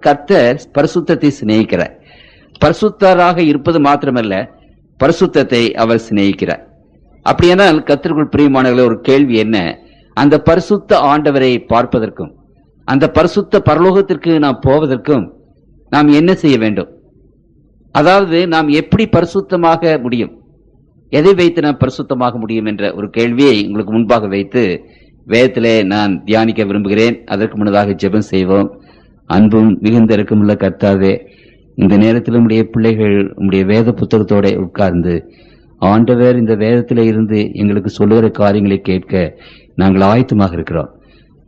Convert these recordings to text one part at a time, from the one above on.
கர்த்தர் பரிசுத்தத்தை சிநேகிக்கிறார். பரிசுத்தராக இருப்பது மாத்திரமல்ல, பரிசுத்தத்தை அவர் சிநேகிக்கிறார். அப்படியானால் கர்த்தருக்குள் பிரியமானவர்களே, ஒரு கேள்வி என்ன? அந்த பரிசுத்த ஆண்டவரை பார்ப்பதற்கும் அந்த பரிசுத்த பரலோகத்திற்கு நாம் போவதற்கும் நாம் என்ன செய்ய வேண்டும்? அதாவது நாம் எப்படி பரிசுத்தமாக முடியும், எதை வைத்து நாம் பரிசுத்தமாக முடியும் என்ற ஒரு கேள்வியை உங்களுக்கு முன்பாக வைத்து வேதத்திலே நான் தியானிக்க விரும்புகிறேன். அதற்கு முன்னதாக ஜெபம் செய்வோம். அன்பும் மிகுந்த இரக்கமுள்ள கர்த்தாவே, இந்த நேரத்தில் உம்முடைய பிள்ளைகள் உம்முடைய வேத புத்தகத்தோட உட்கார்ந்து ஆண்டவர் இந்த வேதத்திலே இருந்து எங்களுக்கு சொல்லுகிற காரியங்களை கேட்க நாங்கள் ஆயத்தமாக இருக்கிறோம்.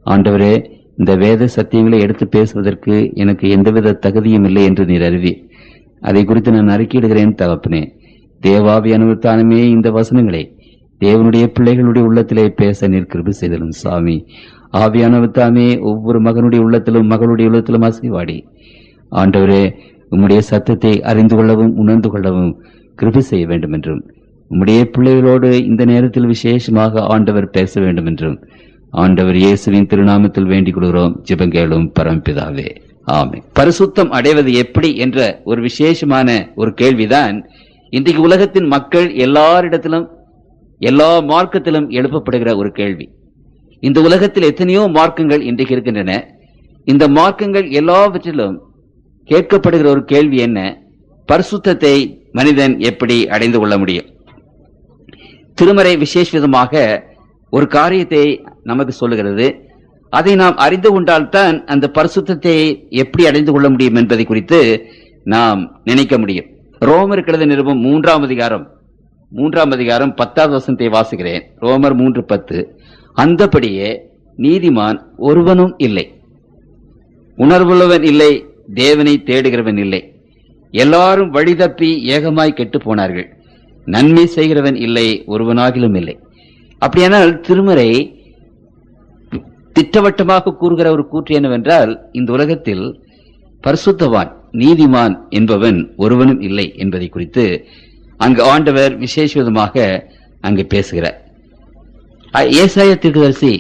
ஆண்டவரே, இந்த வேத சத்தியங்களை எடுத்து பேசுவதற்கு எனக்கு எந்தவித தகுதியும் இல்லை என்று நீர் அறிவி. அதை குறித்து நான் அறிக்கையிடுகிறேன் தகப்பனே. தேவாவியானவர் தானுமே இந்த வசனங்களை தேவனுடைய பிள்ளைகளுடைய உள்ளத்திலே பேச நீர் கிருபை செய்தலும் சாமி. ஆவியானவர் தாமே ஒவ்வொரு மகனுடைய உள்ளத்திலும் மகளுடைய உள்ளத்திலும் அசைவாடி ஆண்டவரே, உம்முடைய சத்தத்தை அறிந்து கொள்ளவும் உணர்ந்து கொள்ளவும் கிருபை செய்ய வேண்டும் என்றும், உம்முடைய பிள்ளைகளோடு இந்த நேரத்தில் விசேஷமாக ஆண்டவர் பேச வேண்டும் என்றும் ஆண்டவர் இயேசுவின் திருநாமத்தில் வேண்டிக் கொள்கிறோம். ஜெபங்கேளும் பரமபிதாவே, ஆமென். பரிசுத்தம் அடைவது எப்படி என்ற ஒரு விசேஷமான ஒரு கேள்விதான் இன்றைக்கு உலகத்தின் மக்கள் எல்லாரிடத்திலும் எல்லா மார்க்கத்திலும் எழுப்பப்படுகிற ஒரு கேள்வி. இந்த உலகத்தில் எத்தனையோ மார்க்கங்கள் இன்றைக்கு இருக்கின்றன. இந்த மார்க்கங்கள் எல்லாவற்றிலும் கேட்கப்படுகிற ஒரு கேள்வி என்ன? பரிசுத்தத்தை மனிதன் எப்படி அடைந்து கொள்ள முடியும்? திருமறை விசேஷ விதமாக ஒரு காரியத்தை நமக்கு சொல்லுகிறது. அதை நாம் அறிந்து கொண்டால்தான் அந்த பரிசுத்தத்தை எப்படி அடைந்து கொள்ள முடியும் என்பதை குறித்து நாம் நினைக்க முடியும். ரோமர் எழுதின நிருபம் 3ஆம் அதிகாரம் 10வது வசனத்தை வாசிக்கிறேன். ரோமர் 3:10. அந்தபடியே நீதிமான் ஒருவனும் இல்லை, உணர்வுள்ளவன் இல்லை, தேவனை தேடுகிறவன் இல்லை, எல்லாரும் வழி தப்பி ஏகமாய் கெட்டு போனார்கள், நன்மை செய்கிறவன் இல்லை, ஒருவனாகிலும் இல்லை. அப்படியானால் திருமறை திட்டவட்டமாக கூறுகிற ஒரு கூற்று என்னவென்றால், இந்த உலகத்தில் பரிசுத்தவான் நீதிமான் என்பவன் ஒருவனும் இல்லை என்பதை குறித்து அங்கு ஆண்டவர் விசேஷ விதமாக அங்கு பேசுகிறார். ஏசாயா தீர்க்கதரிசி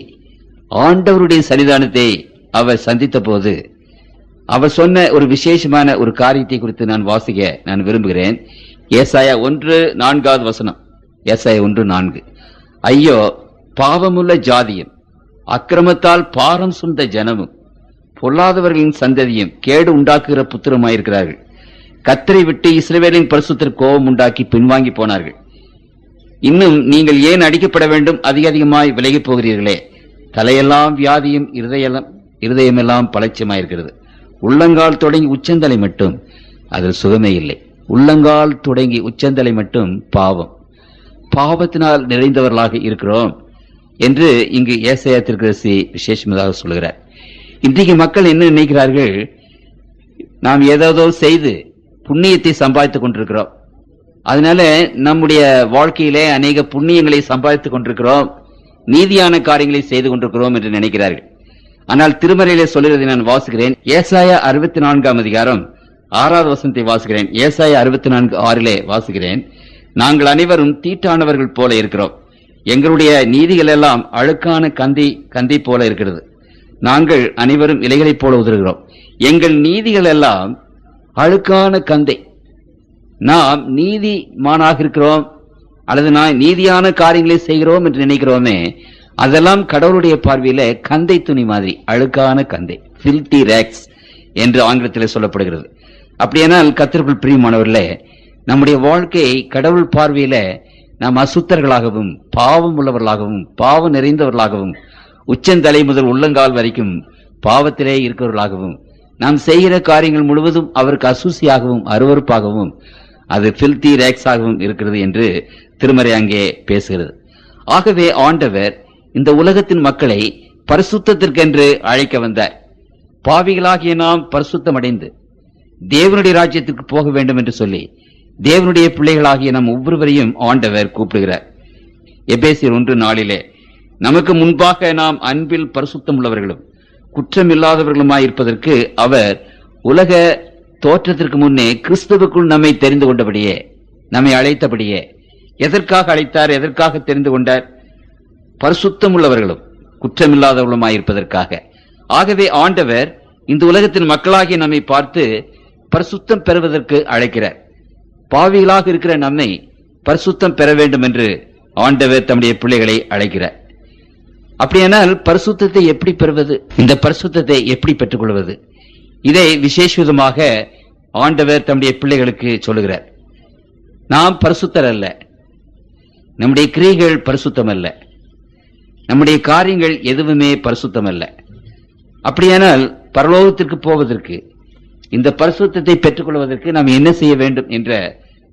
ஆண்டவருடைய சன்னிதானத்தை அவர் சந்தித்த போது அவர் சொன்ன ஒரு விசேஷமான ஒரு காரியத்தை குறித்து நான் வாசிக்க நான் விரும்புகிறேன். ஏசாயா 1:4வது வசனம். ஏசாயா 1:4. ஐயோ, பாவமுள்ள ஜாதியும் அக்கிரமத்தால் பாரம் சுமந்த ஜனமும் பொல்லாதவர்களின் சந்ததியும் கேடு உண்டாக்குகிற புத்திரமாயிருக்கிறார்கள். கர்த்தரை விட்டு இஸ்ரவேலின் பரிசுத்தர் கோபம் உண்டாக்கி பின்வாங்கி போனார்கள். இன்னும் நீங்கள் ஏன் அடிக்கப்பட வேண்டும்? அதிகமாய் விலகி போகிறீர்களே. தலையெல்லாம் வியாதியும் இருதயமெல்லாம் பலட்சியமாயிருக்கிறது. உள்ளங்கால் தொடங்கி உச்சந்தலை மட்டும் அதில் சுகமே இல்லை. உள்ளங்கால் தொடங்கி உச்சந்தலை மட்டும் பாவம், பாவத்தினால் நிறைந்தவர்களாக இருக்கிறோம் என்று இங்கு ஏசாயா தீர்க்கதரிசி விசேஷமாக சொல்கிறார். இன்றைக்கு மக்கள் என்ன நினைக்கிறார்கள்? நாம் ஏதோ செய்து புண்ணியத்தை சம்பாதித்துக் கொண்டிருக்கிறோம், அதனால நம்முடைய வாழ்க்கையிலே அநேக புண்ணியங்களை சம்பாதித்துக் கொண்டிருக்கிறோம், நீதியான காரியங்களை செய்து கொண்டிருக்கிறோம் என்று நினைக்கிறார்கள். ஆனால் திருமறையிலே சொல்லுகிறதை நான் வாசிக்கிறேன். ஏசாயா 64ஆம் அதிகாரம் 6வது வசனத்தை வாசிக்கிறேன். ஏசாயா 64:6 வாசிக்கிறேன். நாங்கள் அனைவரும் தீட்டானவர்கள் போல இருக்கிறோம், எங்களுடைய நீதிகள் எல்லாம் அழுக்கான கந்தை போல இருக்கிறது, நாங்கள் அனைவரும் இலைகளைப் போல உதிர்கிறோம், எங்கள் நீதிகள் எல்லாம் அழுக்கான கந்தை. நாம் நீதிமானாக இருக்கிறோம் அல்லது நான் நீதியான காரியங்களை செய்கிறோம் என்று நினைக்கிறோமே, அதெல்லாம் கடவுளுடைய பார்வையில கந்தை துணி மாதிரி, அழுக்கான கந்தை, filthy rags என்று ஆங்கிலத்தில் சொல்லப்படுகிறது. அப்படியானால் கர்த்தருக்குள் பிரியமானவர்களே, நம்முடைய வாழ்க்கையை கடவுள் பார்வையில நாம் அசுத்தர்களாகவும் பாவம் உள்ளவர்களாகவும் பாவம் நிறைந்தவர்களாகவும் உச்சந்தலை முதல் உள்ளங்கால் வரைக்கும் பாவத்திலே இருக்கிறவர்களாகவும் நாம் செய்கிற காரியங்கள் முழுவதும் அவருக்கு அசூசியாகவும் அருவருப்பாகவும் அது filthy rags ஆகவும் இருக்கிறது என்று திருமறை அங்கே பேசுகிறது. ஆகவே ஆண்டவர் இந்த உலகத்தின் மக்களை பரிசுத்தத்திற்கென்று அழைக்க வந்தார். பாவிகளாகிய நாம் பரிசுத்தம் அடைந்து தேவனுடைய ராஜ்யத்திற்கு போக வேண்டும் என்று சொல்லி தேவனுடைய பிள்ளைகளாகிய நாம் ஒவ்வொருவரையும் ஆண்டவர் கூப்பிடுகிறார். எபேசியர் 1:4 நமக்கு முன்பாக நாம் அன்பில் பரிசுத்தம் உள்ளவர்களும் குற்றமில்லாதவர்களுமாயிருப்பதற்கு அவர் உலக தோற்றத்திற்கு முன்னே கிறிஸ்துவுக்குள் நம்மை தெரிந்து கொண்டபடியே, நம்மை அழைத்தபடியே. எதற்காக அழைத்தார்? எதற்காக தெரிந்து கொண்டார்? பரிசுத்தம் உள்ளவர்களும் குற்றமில்லாதவர்களுமாயிருப்பதற்காக. ஆகவே ஆண்டவர் இந்த உலகத்தின் மக்களாகிய நம்மை பார்த்து பரிசுத்தம் பெறுவதற்கு அழைக்கிறார். பாவிகளாக இருக்கிற நம்மை பரிசுத்தம் பெற வேண்டும் என்று ஆண்டவர் தம்முடைய பிள்ளைகளை அழைக்கிறார். அப்படியானால் பரிசுத்தத்தை எப்படி பெறுவது? இந்த பரிசுத்தத்தை எப்படி பெற்றுக் கொள்வது? இதை விசேஷமாக ஆண்டவர் தம்முடைய பிள்ளைகளுக்கு சொல்லுகிறார். நாம் பரிசுத்தர் அல்ல, நம்முடைய கிரியைகள் பரிசுத்தம் அல்ல, நம்முடைய காரியங்கள் எதுவுமே பரிசுத்தம் அல்ல. அப்படியானால் பரலோகத்திற்கு போவதற்கு, இந்த பரிசுத்தத்தை பெற்றுக் கொள்வதற்கு நாம் என்ன செய்ய வேண்டும் என்ற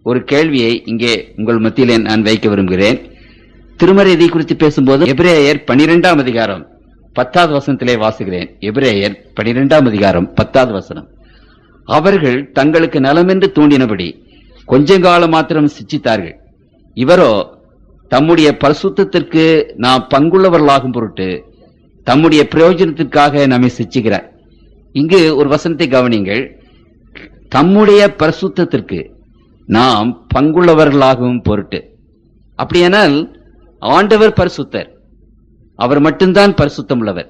ஒரு கேள்வியை இங்கே உங்கள் மத்தியிலே நான் வைக்க விரும்புகிறேன். திருமறை இதை குறித்து பேசும்போது எபிரேயர் 12ஆம் அதிகாரம் 10வது வசனத்திலே வாசிக்கிறேன். எபிரேயர் 12ஆம் அதிகாரம் 10வது வசனம். அவர்கள் தங்களுக்கு நலமென்று தூண்டினபடி கொஞ்சங்காலம் மாத்திரம் சிச்சித்தார்கள். இவரோ தம்முடைய பரிசுத்தத்திற்கு நாம் பங்குள்ளவர்களாகும் பொருட்டு தம்முடைய பிரயோஜனத்திற்காக நம்மை சிச்சிக்கிறார். இங்கு ஒரு வசனத்தை கவனிங்கள். தம்முடைய பரிசுத்தத்திற்கு நாம் பங்குள்ளவர்களாகும் பொருட்டு. அப்படியானால் ஆண்டவர் பரிசுத்தர், அவர் மட்டும்தான் பரிசுத்தம் உள்ளவர்.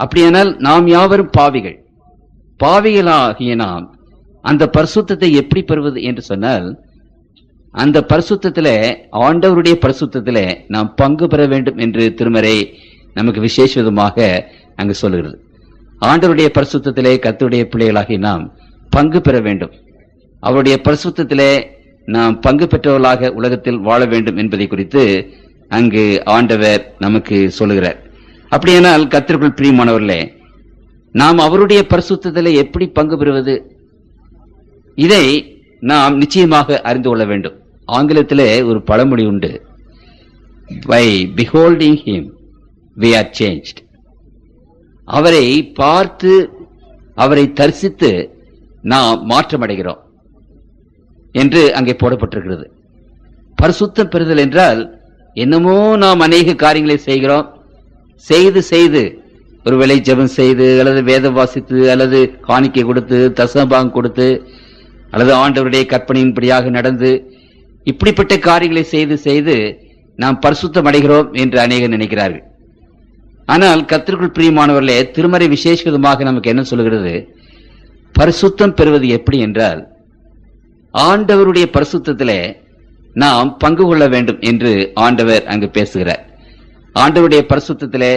அப்படியானால் நாம் யாவரும் பாவிகள். பாவிகளாகிய நாம் அந்த பரிசுத்தத்தை எப்படி பெறுவது என்று சொன்னால், அந்த பரிசுத்தத்திலே, ஆண்டவருடைய பரிசுத்தத்திலே நாம் பங்கு பெற வேண்டும் என்று திருமறை நமக்கு விசேஷ விதமாக அங்கு சொல்லுகிறது. ஆண்டவருடைய பரிசுத்தத்திலே கர்த்தருடைய பிள்ளைகளாகி நாம் பங்கு பெற வேண்டும். அவருடைய பரிசுத்தத்திலே நாம் பங்கு பெற்றவர்களாக உலகத்தில் வாழ வேண்டும் என்பதை குறித்து அங்கு ஆண்டவர் நமக்கு சொல்லுகிறார். அப்படியானால் கர்த்தருக்குள் பிரியமானவர்களே, நாம் அவருடைய பரிசுத்தத்திலே எப்படி பங்கு பெறுவது? இதை நாம் நிச்சயமாக அறிந்து கொள்ள வேண்டும். ஆங்கிலத்திலே ஒரு பழமொழி உண்டு, by beholding him we are changed. அவரை பார்த்து, அவரை தரிசித்து நாம் மாற்றமடைகிறோம் என்று அங்கே போடப்பட்டிருக்கிறது. பரிசுத்தம் பெறுதல் என்றால் என்னமோ நாம் அநேக காரியங்களை செய்கிறோம், செய்து செய்து ஒருவேளை ஜெபம் செய்து அல்லது வேதம் வாசித்து அல்லது காணிக்கை கொடுத்து தசமபாகம் கொடுத்து அல்லது ஆண்டவருடைய கற்பனையின்படியாக நடந்து இப்படிப்பட்ட காரியங்களை செய்து செய்து நாம் பரிசுத்தம் அடைகிறோம் என்று அநேகர் நினைக்கிறார்கள். ஆனால் கர்த்தருக்குள் பிரியமானவர்களே, திருமறை விசேஷமாக நமக்கு என்ன சொல்கிறது? பரிசுத்தம் பெறுவது எப்படி என்றால், ஆண்டவருடைய பரிசுத்தத்திலே நாம் பங்கு கொள்ள வேண்டும் என்று ஆண்டவர் அங்கு பேசுகிறார். ஆண்டவருடைய பரிசுத்தத்திலே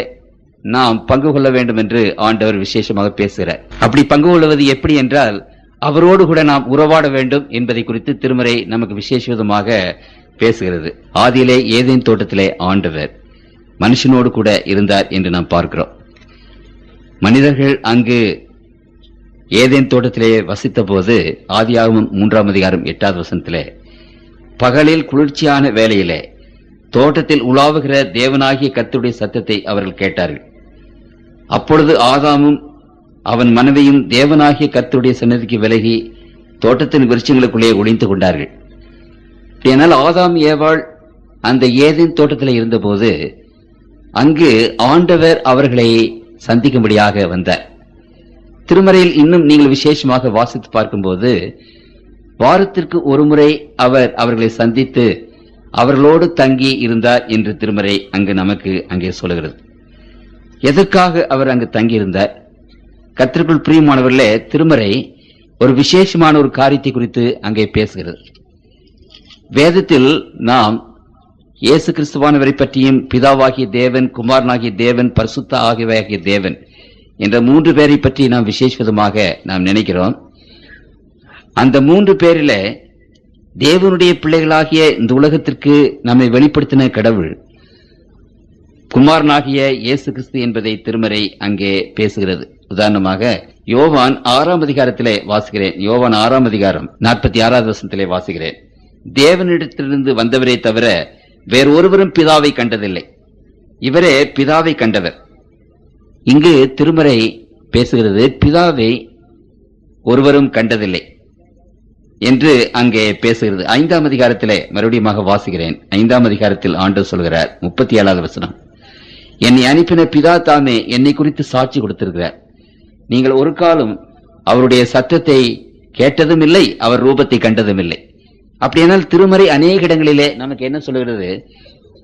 நாம் பங்கு கொள்ள வேண்டும் என்று ஆண்டவர் விசேஷமாக பேசுகிறார். அப்படி பங்கு கொள்வது எப்படி என்றால், அவரோடு கூட நாம் உறவாட வேண்டும் என்பதை குறித்து திருமறை நமக்கு விசேஷமாக பேசுகிறது. ஆதியிலே ஏதேன் தோட்டத்திலே ஆண்டவர் மனுஷனோடு கூட இருந்தார் என்று நாம் பார்க்கிறோம். மனிதர்கள் அங்கு ஏதேன் தோட்டத்திலே வசித்த போது ஆதியாகமம் 3ஆம் அதிகாரம் 8வது வசனத்திலே, பகலில் குளிர்ச்சியான வேளையிலே தோட்டத்தில் உலாவுகிற தேவனாகிய கர்த்தருடைய சத்தத்தை அவர்கள் கேட்டார்கள். அப்பொழுது ஆதாமும் அவன் மனைவியும் தேவனாகிய கர்த்தருடைய சன்னதிக்கு விலகி தோட்டத்தின் விருட்சங்களுக்குள்ளே ஒளிந்து கொண்டார்கள். ஏனால் ஆதாம் ஏவாள் அந்த ஏதேன் தோட்டத்தில் இருந்தபோது அங்கு ஆண்டவர் அவர்களை சந்திக்கும்படியாக வந்தார். திருமறையில் இன்னும் நீங்கள் விசேஷமாக வாசித்து பார்க்கும்போது, வாரத்திற்கு ஒரு முறை அவர் அவர்களை சந்தித்து அவர்களோடு தங்கி இருந்தார் என்று திருமறை அங்கு நமக்கு அங்கே சொல்லுகிறது. எதற்காக அவர் அங்கு தங்கியிருந்தார்? கர்த்தருக்குள் பிரியமானவர்களே, திருமறை ஒரு விசேஷமான ஒரு காரியத்தை குறித்து அங்கே பேசுகிறது. வேதத்தில் நாம் இயேசு கிறிஸ்துவானவரை பற்றியும் பிதாவாகிய தேவன், குமாரனாகிய தேவன், பரிசுத்த ஆகியவையாகிய தேவன் என்ற 3 பேரை பற்றி நாம் விசேஷமாக நாம் நினைக்கிறோம். அந்த 3 பேரிலே தேவனுடைய பிள்ளைகளாகிய இந்த உலகத்திற்கு நம்மை வெளிப்படுத்தின கடவுள் குமாரனாகிய இயேசு கிறிஸ்து என்பதை திருமறை அங்கே பேசுகிறது. உதாரணமாக யோவான் 6ஆம் அதிகாரத்திலே வாசிக்கிறேன். யோவான் 6ஆம் அதிகாரம் 46வது வசனத்திலே வாசிக்கிறேன். தேவனிடத்திலிருந்து வந்தவரே தவிர வேறு ஒருவரும் பிதாவை கண்டதில்லை, இவரே பிதாவை கண்டவர். இங்கு திருமறை பேசுகிறது, பிதாவை ஒருவரும் கண்டதில்லை என்று அங்கே பேசுகிறது. 5ஆம் அதிகாரத்திலே மறுபடியும் வாசிக்கிறேன். 5ஆம் அதிகாரத்தில் ஆண்டவர் சொல்கிறார், 37வது வசனம், என்னை அனுப்பின பிதா தாமே என்னை குறித்து சாட்சி கொடுத்திருக்கிறார். நீங்கள் ஒரு காலம் அவருடைய சத்தத்தை கேட்டதும் இல்லை, அவர் ரூபத்தை கண்டதும் இல்லை. அப்படியானால் திருமறை அநேக இடங்களிலே நமக்கு என்ன சொல்கிறது?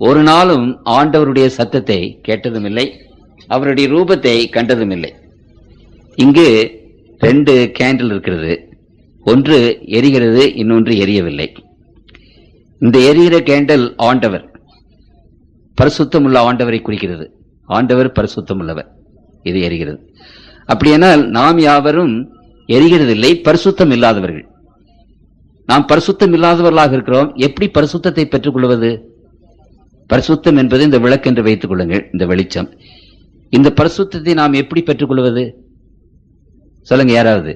ஒரு நாளும் ஆண்டவருடைய சத்தத்தை கேட்டதும் இல்லை, அவருடைய ரூபத்தை கண்டதும் இல்லை. இங்கு 2 கேண்டில் இருக்கிறது. ஒன்று எரிகிறது, இன்னொன்று எரியவில்லை. இந்த எரிகிற கேண்டில் ஆண்டவர், பரிசுத்தம் உள்ள ஆண்டவரை குறிக்கிறது. ஆண்டவர் பரிசுத்தம் உள்ளவர். இது எரிகிறது. அப்படியானால் நாம் யாவரும் எரிகிறதில்லை, பரிசுத்தம் இல்லாதவர்கள். நாம் பரிசுத்தம் இல்லாதவர்களாக இருக்கிறோம். எப்படி பரிசுத்தத்தை பெற்றுக் கொள்வது? பரிசுத்தம் என்பது இந்த விளக்கு என்று வைத்துக் கொள்ளுங்கள், இந்த வெளிச்சம். இந்த பரிசுத்தத்தை நாம் எப்படி பெற்றுக் கொள்வது? சொல்லுங்க யாராவது.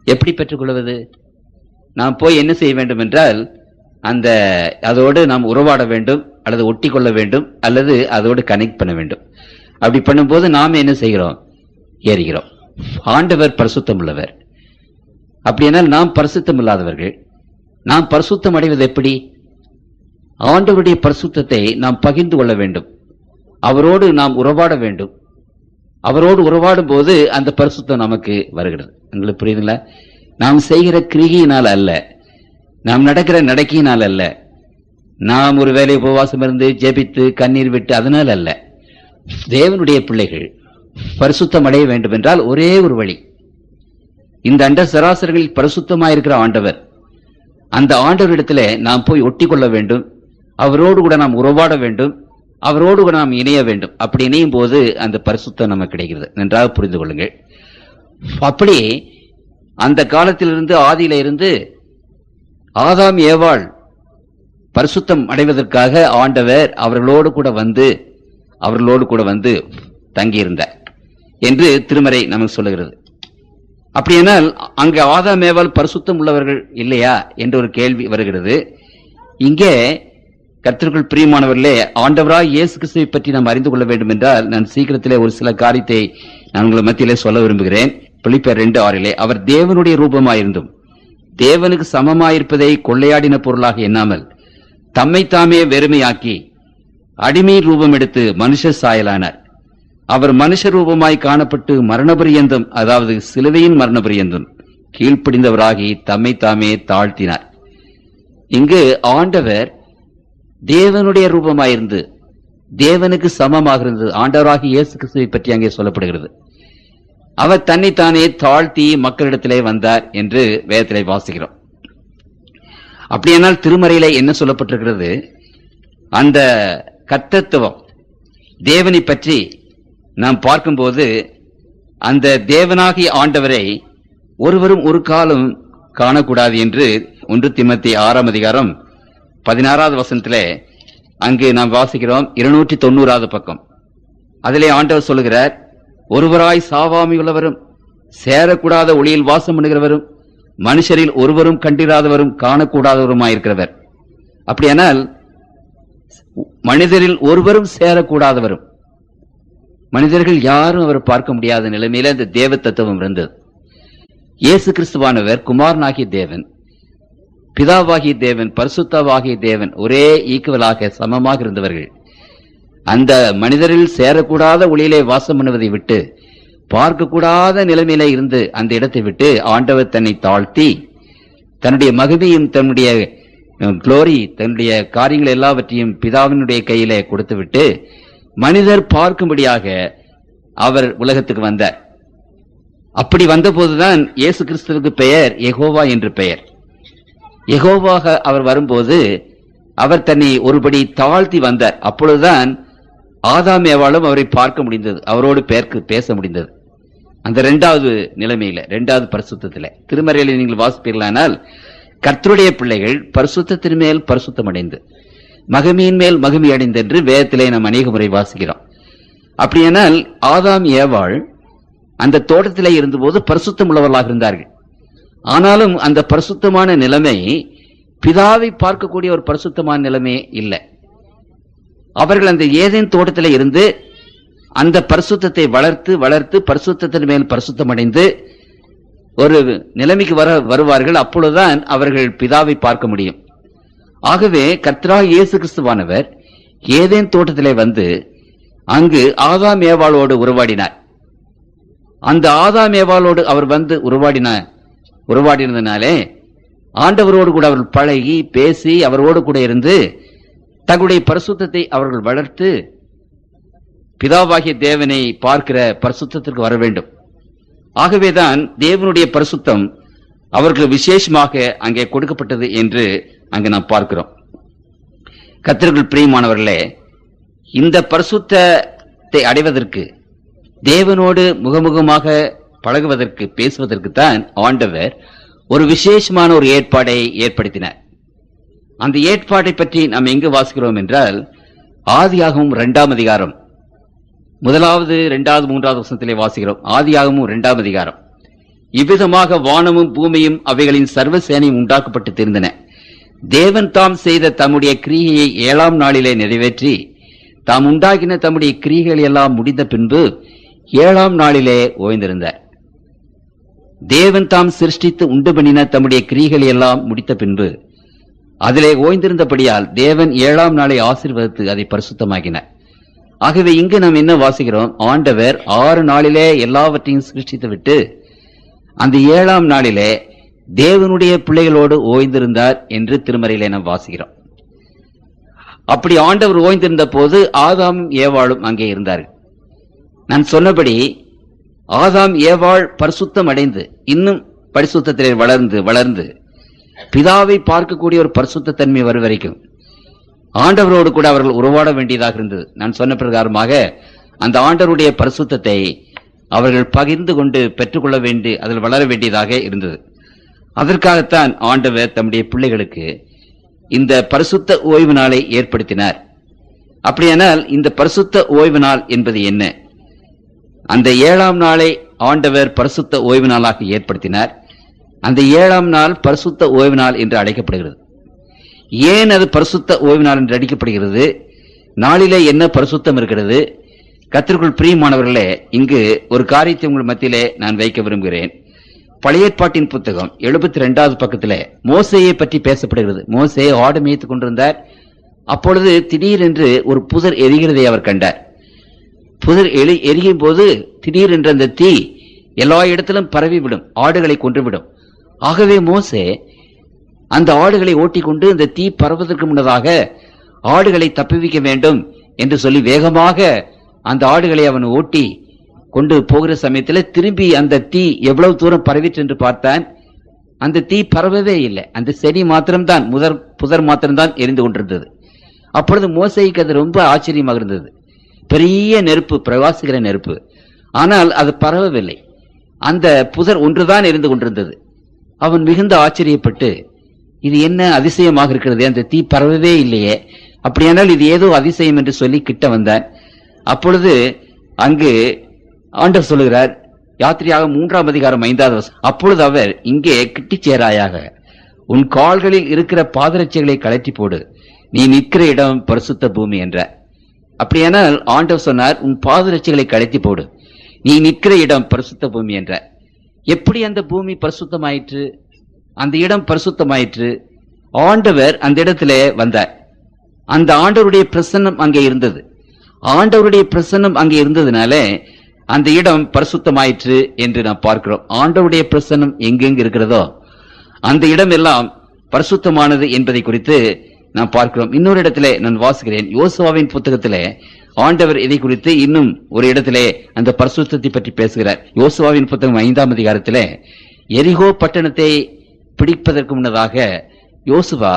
எப்படி பெற்றுக் கொள்வது? நாம் போய் என்ன செய்ய வேண்டும் என்றால், அதோடு நாம் உறவாட வேண்டும், அல்லது ஒட்டி கொள்ள வேண்டும், அல்லது அதோடு கனெக்ட் பண்ண வேண்டும். அப்படி பண்ணும்போது நாம் என்ன செய்கிறோம்? ஏறுகிறோம். ஆண்டவர் பரிசுத்தம் உள்ளவர். அப்படியானால் நாம் பரிசுத்தம் இல்லாதவர்கள். நாம் பரிசுத்தம் அடைவது எப்படி? ஆண்டவருடைய பரிசுத்தத்தை நாம் பகிர்ந்து கொள்ள வேண்டும். அவரோடு நாம் உறவாட வேண்டும். அவரோடு உறவாடும் போது அந்த பரிசுத்தம் நமக்கு வருகிறது. உங்களுக்கு புரியுதுங்களா? நாம் செய்கிற கிரியினால் அல்ல, நாம் நடக்கிற நடக்கையினால் அல்ல, நாம் ஒரு வேலை உபவாசம் இருந்து ஜெபித்து கண்ணீர் விட்டு அதனால் அல்ல. தேவனுடைய பிள்ளைகள் பரிசுத்தம் அடைய வேண்டும் என்றால் ஒரே ஒரு வழி, இந்த அண்ட சராசரங்களில் பரிசுத்தமாயிருக்கிற ஆண்டவர், அந்த ஆண்டவரிடத்துல நாம் போய் ஒட்டி கொள்ள வேண்டும். அவரோடு கூட நாம் உறவாட வேண்டும். அவரோடு கூட நாம் இணைய வேண்டும். அப்படி இணையும் போது அந்த பரிசுத்தம் நமக்கு கிடைக்கிறது. நன்றாக புரிந்து கொள்ளுங்கள். அப்படி அந்த காலத்திலிருந்து, ஆதியில இருந்து ஆதாம் ஏவாள் பரிசுத்தம் அடைவதற்காக ஆண்டவர் அவர்களோடு கூட வந்து தங்கியிருந்தார் என்று திருமறை நமக்கு சொல்லுகிறது. அப்படியானால் அங்கு ஆதாம் ஏவாள் பரிசுத்தம் உள்ளவர்கள் இல்லையா என்ற ஒரு கேள்வி வருகிறது. இங்கே கர்த்தருக்குள் பிரியமானவர்களே, ஆண்டவராய் இயேசு கிறிஸ்துவை பற்றி நாம் அறிந்து கொள்ள வேண்டும் என்றால், நான் சீக்கிரத்திலே ஒரு சில காரியத்தை நான் உங்களை மத்தியிலே சொல்ல விரும்புகிறேன். பிலிப்பியர் 2:6 அவர் தேவனுடைய ரூபமாயிருந்தும் தேவனுக்கு சமமாயிருப்பதை கொள்ளையாடின பொருளாக எண்ணாமல் தம்மை தாமே வெறுமையாக்கி அடிமை ரூபம் எடுத்து மனுஷ சாயலானார். அவர் மனுஷ ரூபமாய் காணப்பட்டு மரணபரியந்தம், அதாவது சிலுவையின் மரணபரியந்தம் கீழ்ப்படிந்தவராகி தம்மை தாமே தாழ்த்தினார். இங்கு ஆண்டவர் தேவனுடைய ரூபமாயிருந்து தேவனுக்கு சமமாக இருந்தது. ஆண்டவராகி இயேசு கிறிஸ்துவை பற்றி அங்கே சொல்லப்படுகிறது. அவர் தன்னைத்தானே தாழ்த்தி மக்களிடத்திலே வந்தார் என்று வேதத்திலே வாசிக்கிறோம். அப்படியானால் திருமறையிலே என்ன சொல்லப்பட்டிருக்கிறது? அந்த கர்த்தத்துவம் தேவனை பற்றி நாம் பார்க்கும்போது, அந்த தேவனாகிய ஆண்டவரை ஒருவரும் ஒரு காலம் காணக்கூடாது என்று 1 தீமோத்தேயு 6:16 அங்கு நாம் வாசிக்கிறோம். 290 பக்கம். அதிலே ஆண்டவர் சொல்லுகிறார், ஒருவராய் சாவாமை உள்ளவரும் சேரக்கூடாத ஒளியில் வாசம் பண்ணுகிறவரும் மனுஷரில் ஒருவரும் கண்டிராதவரும் காணக்கூடாதவருமாயிருக்கிறவர். அப்படியானால் மனிதரில் ஒருவரும் சேரக்கூடாதவரும், மனிதர்கள் யாரும் அவர் பார்க்க முடியாத நிலைமையில இந்த தேவ தத்துவம் இருந்தது. இயேசு கிறிஸ்துவானவர் குமாரனாகிய தேவன், பிதாவாகிய தேவன், பரிசுத்தவாகிய தேவன் ஒரே ஈக்குவலாக சமமாக இருந்தவர்கள். அந்த மனிதரில் சேரக்கூடாத ஒளியிலே வாசம் பண்ணுவதை விட்டு பார்க்கக்கூடாத நிலைமையில இருந்து அந்த இடத்தை விட்டு ஆண்டவர் தன்னை தாழ்த்தி தன்னுடைய மகிமையும் தன்னுடைய குளோரி, தன்னுடைய காரியங்கள் எல்லாவற்றையும் பிதாவினுடைய கையிலே கொடுத்து விட்டு மனிதர் பார்க்கும்படியாக அவர் உலகத்துக்கு வந்தார். அப்படி வந்தபோதுதான் இயேசு கிறிஸ்துவுக்கு பெயர் யெகோவா என்று பெயர். யெகோவாக அவர் வரும்போது அவர் தன்னை ஒருபடி தாழ்த்தி வந்தார். அப்பொழுதுதான் ஆதாம் ஏவாளும் அவரை பார்க்க முடிந்தது, அவரோடு பேச முடிந்தது. அந்த 2வது நிலைமையில, 2வது பரிசுத்தத்தில திருமறையில நீங்கள் வாசிப்பீர்களானால், கர்த்தருடைய பிள்ளைகள் பரிசுத்தத்தின் மேல் பரிசுத்தம் அடைந்து மகிமையின் மேல் மகிமை அடைந்து என்று வேதத்திலே நாம் அநேக முறை வாசிக்கிறோம். அப்படியானால் ஆதாம் ஏவாள் அந்த தோட்டத்திலே இருந்தபோது பரிசுத்தம் உள்ளவர்களாக இருந்தார்கள். ஆனாலும் அந்த பரிசுத்தமான நிலைமை பிதாவை பார்க்கக்கூடிய ஒரு பரிசுத்தமான நிலைமை இல்லை. அவர்கள் அந்த ஏதேன் தோட்டத்தில் இருந்து அந்த பரிசுத்தத்தை வளர்த்து வளர்த்து பரிசுத்தத்தின் மேல் பரிசுத்தம் அடைந்து ஒரு நிலைமைக்கு வருவார்கள். அப்பொழுதுதான் அவர்கள் பிதாவை பார்க்க முடியும். ஆகவே கர்த்தராகிய இயேசு கிறிஸ்துவானவர் ஏதேன் தோட்டத்திலே வந்து அங்கு ஆதாம் ஏவாளோடு உறவாடினார். அந்த ஆதாம் ஏவாளோடு அவர் வந்து உறவாடினதுனாலே ஆண்டவரோடு கூட அவர்கள் பழகி பேசி அவரோடு கூட இருந்து தங்களுடைய பரிசுத்தத்தை அவர்கள் வளர்த்து பிதாவாகிய தேவனை பார்க்கிற பரிசுத்தத்திற்கு வர வேண்டும். ஆகவேதான் தேவனுடைய பரிசுத்தம் அவர்கள் விசேஷமாக அங்கே கொடுக்கப்பட்டது என்று அங்கு நாம் பார்க்கிறோம். கர்த்தருக்குள் பிரியமானவர்களே, இந்த பரிசுத்தத்தை அடைவதற்கு, தேவனோடு முகமுகமாக பழகுவதற்கு, பேசுவதற்கு தான் ஆண்டவர் ஒரு விசேஷமான ஒரு ஏற்பாடை ஏற்படுத்தினார். அந்த ஏற்பாட்டை பற்றி நாம் எங்கு வாசிக்கிறோம் என்றால், ஆதியாகமம் 2ஆம் அதிகாரம் 1வது 2வது 3வது வசனத்திலே வாசிக்கிறோம். ஆதியாகமம் 2ஆம் அதிகாரம். இவ்விதமாக வானமும் பூமியும் அவைகளின் சர்வ சேனையும் உண்டாக்கப்பட்டு தெரிந்தன. தேவன் தாம் செய்த தம்முடைய கிரியையை 7ஆம் நாளிலே நிறைவேற்றி தாம் உண்டாக்கின தம்முடைய கிரியைகள் எல்லாம் முடிந்த பின்பு 7ஆம் நாளிலே ஓய்ந்திருந்தார். தேவன் தாம் சிருஷ்டித்து உண்டு பண்ணின தம்முடைய கிரியைகள் எல்லாம் முடித்த பின்பு அதிலே ஓய்ந்திருந்தபடியால் தேவன் 7ஆம் நாளை ஆசீர்வதித்து அதை பரிசுத்தமாக்கினார். ஆகவே இங்கு நாம் என்ன வாசிக்கிறோம்? ஆண்டவர் 6 நாளிலே எல்லாவற்றையும் சிருஷ்டித்து விட்டு அந்த 7ஆம் நாளிலே தேவனுடைய பிள்ளைகளோடு ஓய்ந்திருந்தார் என்று திருமறையிலே நாம் வாசிக்கிறோம். அப்படி ஆண்டவர் ஓய்ந்திருந்த போது ஆதாம் ஏவாளும் அங்கே இருந்தார்கள். நான் சொன்னபடி ஆதாம் ஏவாள் பரிசுத்தம் அடைந்து இன்னும் பரிசுத்தத்திலே வளர்ந்து வளர்ந்து பிதாவை பார்க்கக்கூடிய ஒரு பரிசுத்த தன்மை வரும் வரைக்கும் ஆண்டவரோடு கூட அவர்கள் உருவாட வேண்டியதாக இருந்தது. நான் சொன்ன பிரகாரமாக அந்த ஆண்டவருடைய பரிசுத்தத்தை அவர்கள் பகிர்ந்து கொண்டு பெற்றுக்கொள்ள வேண்டி அதில் வளர வேண்டியதாக இருந்தது. அதற்காகத்தான் ஆண்டவர் தம்முடைய பிள்ளைகளுக்கு இந்த பரிசுத்த ஓய்வு நாளை ஏற்படுத்தினார். அப்படியானால் இந்த பரிசுத்த ஓய்வு நாள் என்பது என்ன? அந்த 7ஆம் நாளை ஆண்டவர் பரிசுத்த ஓய்வு நாளாக ஏற்படுத்தினார். அந்த 7ஆம் நாள் பரிசுத்த ஓய்வு நாள் என்று அழைக்கப்படுகிறது. ஏன் அது பரிசுத்த ஓய்வு நாள் என்று அழைக்கப்படுகிறது? நாளிலே என்ன பரிசுத்தம் இருக்கிறது? கர்த்தருக்குள் பிரியமானவர்களே, இங்கு ஒரு காரியத்தை உங்கள் மத்தியிலே நான் வைக்க விரும்புகிறேன். பழைய ஏற்பாட்டின் புத்தகம் 72வது பக்கத்திலே மோசேயை பற்றி பேசப்படுகிறது. மோசே ஆடு மேய்த்துக் கொண்டிருந்தார். அப்பொழுது திடீரென்று ஒரு புதர் எரிகிறதை அவர் கண்டார். புதர் எரியும் போது திடீரென்று அந்த தீ எல்லா இடத்திலும் பரவிவிடும், ஆடுகளை கொன்றுவிடும். ஆகவே மோசே அந்த ஆடுகளை ஓட்டிக்கொண்டு இந்த தீ பரவதற்கு முன்னதாக ஆடுகளை தப்புவிக்க வேண்டும் என்று சொல்லி வேகமாக அந்த ஆடுகளை அவன் ஓட்டி கொண்டு போகிற சமயத்தில் திரும்பி அந்த தீ எவ்வளவு தூரம் பரவிற்று என்று பார்த்தான். அந்த தீ பரவவே இல்லை. அந்த செடி மாத்திரம்தான், புதர் மாத்திரம்தான் எரிந்து கொண்டிருந்தது. அப்பொழுது மோசேக்கு அது ரொம்ப ஆச்சரியமாக இருந்தது. பெரிய நெருப்பு, பிரகாசிக்கிற நெருப்பு, ஆனால் அது பரவவில்லை. அந்த புதர் ஒன்றுதான் எரிந்து கொண்டிருந்தது. அவன் மிகுந்த ஆச்சரியப்பட்டு, இது என்ன அதிசயமாக இருக்கிறது, அந்த தீ பரவவே இல்லையே, அப்படியானால் இது ஏதோ அதிசயம் என்று சொல்லி கிட்ட வந்தான். அப்பொழுது அங்கு ஆண்டவர் சொல்லுகிறார், யாத்திரையாக 3ஆம் அதிகாரம் 5வது வசனம், அப்பொழுது அவர், இங்கே கிட்டிச் சேராயாக, உன் கால்களில் இருக்கிற பாதரட்சைகளை கழற்றி போடு, நீ நிற்கிற இடம் பரிசுத்த பூமி என்றார். அப்படியானால் ஆண்டவர் சொன்னார், உன் பாதரட்சைகளை கழற்றி போடு, நீ நிற்கிற இடம் பரிசுத்த பூமி என்றார். எப்படி அந்த பூமி பரிசுத்தமாயிற்று? அந்த இடம் பரிசுத்தமாயிற்று. ஆண்டவர் அந்த இடத்திலே வந்தார். அந்த ஆண்டவருடைய பிரசன்னம் அங்கே இருந்தது. ஆண்டவருடைய பிரசன்னம் அங்கே இருந்ததுனால அந்த இடம் பரிசுத்தமாயிற்று என்று நாம் பார்க்கிறோம். ஆண்டவருடைய பிரசன்னம் எங்கெங்கு இருக்கிறதோ அந்த இடம் எல்லாம் பரிசுத்தமானது என்பதை குறித்து நாம் பார்க்கிறோம். இன்னொரு இடத்திலே நான் வாசிக்கிறேன், யோசுவாவின் புத்தகத்திலே ஆண்டவர் இதை குறித்து இன்னும் ஒரு இடத்திலே அந்த பரிசுத்தத்தை பற்றி பேசுகிறார். யோசுவாவின் புத்தகம் 5ஆம் அதிகாரத்திலே எரிகோ பட்டணத்தை பிடிப்பதற்கு முன்னதாக யோசுவா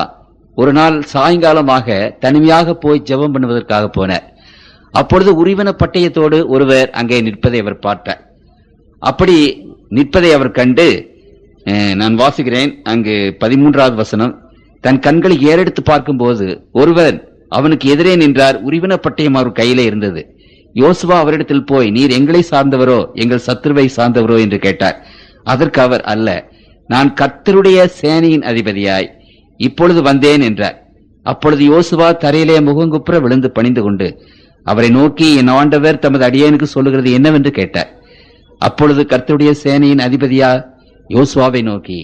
ஒரு நாள் சாயங்காலமாக தனிமையாக போய் ஜெபம் பண்ணுவதற்காக போனார். அப்பொழுது உரிவன பட்டயத்தோடு ஒருவர் அங்கே நிற்பதை அவர் பார்த்தார். அப்படி நிற்பதை அவர் கண்டு, நான் வாசிக்கிறேன் அங்கு 13வது வசனம், தன் கண்களை ஏறெடுத்து பார்க்கும்போது ஒருவர் அவனுக்கு எதிரே நின்றார். உரிவன பட்டயம் அவர் கையிலே இருந்தது. யோசுவா அவரிடத்தில் போய், நீர் எங்களை சார்ந்தவரோ எங்கள் சத்துருவை சார்ந்தவரோ என்று கேட்டார். அதற்கு அவர், அல்ல, நான் கர்த்தருடைய சேனையின் அதிபதியாய் இப்பொழுது வந்தேன் என்றார். அப்பொழுது யோசுவா தரையிலே முகங்குப்புற விழுந்து பணிந்து கொண்டு அவரை நோக்கி, என் ஆண்டவர் தமது அடியேனுக்கு சொல்லுகிறது என்னவென்று கேட்டார். அப்பொழுது கர்த்தருடைய சேனையின் அதிபதியா யோசுவாவை நோக்கி,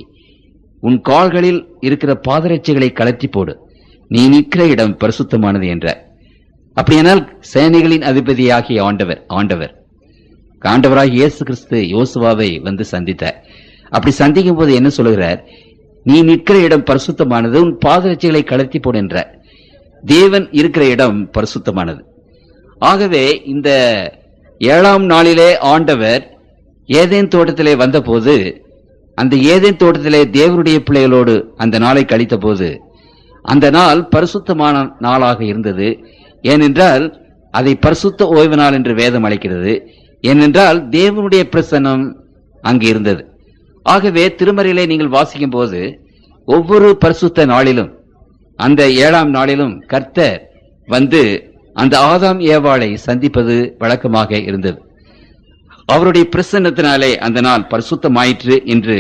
உன் கால்களில் இருக்கிற பாதரட்சைகளை கழற்றி போடு, நீ நிற்கிற இடம் பரிசுத்தமானது என்றார். அப்படியானால் சேனைகளின் அதிபதியாகிய ஆண்டவராகிய இயேசு கிறிஸ்து யோசுவாவை வந்து சந்தித்தார். அப்படி சந்திக்கும் போது என்ன சொல்லுகிறார்? நீ நிற்கிற இடம் பரிசுத்தமானது, உன் பாதரட்சைகளை கழற்றி போடு என்றார். தேவன் இருக்கிற இடம் பரிசுத்தமானது. ஆகவே இந்த 7ஆம் நாளிலே ஆண்டவர் ஏதேன் தோட்டத்திலே வந்தபோது, அந்த ஏதேன் தோட்டத்திலே தேவனுடைய பிள்ளைகளோடு அந்த நாளை கழித்த போது அந்த நாள் பரிசுத்தமான நாளாக இருந்தது. ஏனென்றால் அதை பரிசுத்த ஓய்வு நாள் என்று வேதம் அழைக்கிறது. ஏனென்றால் தேவனுடைய பிரசன்னம் அங்கு இருந்தது. ஆகவே திருமறையிலே நீங்கள் வாசிக்கும் போது ஒவ்வொரு பரிசுத்த நாளிலும், அந்த 7ஆம் நாளிலும் கர்த்தர் வந்து அந்த ஆதாம் ஏவாளை சந்திப்பது வழக்கமாக இருந்தது. அவருடைய பிரசன்னத்தினாலே அந்த நாள் பரிசுத்தமாயிற்று என்று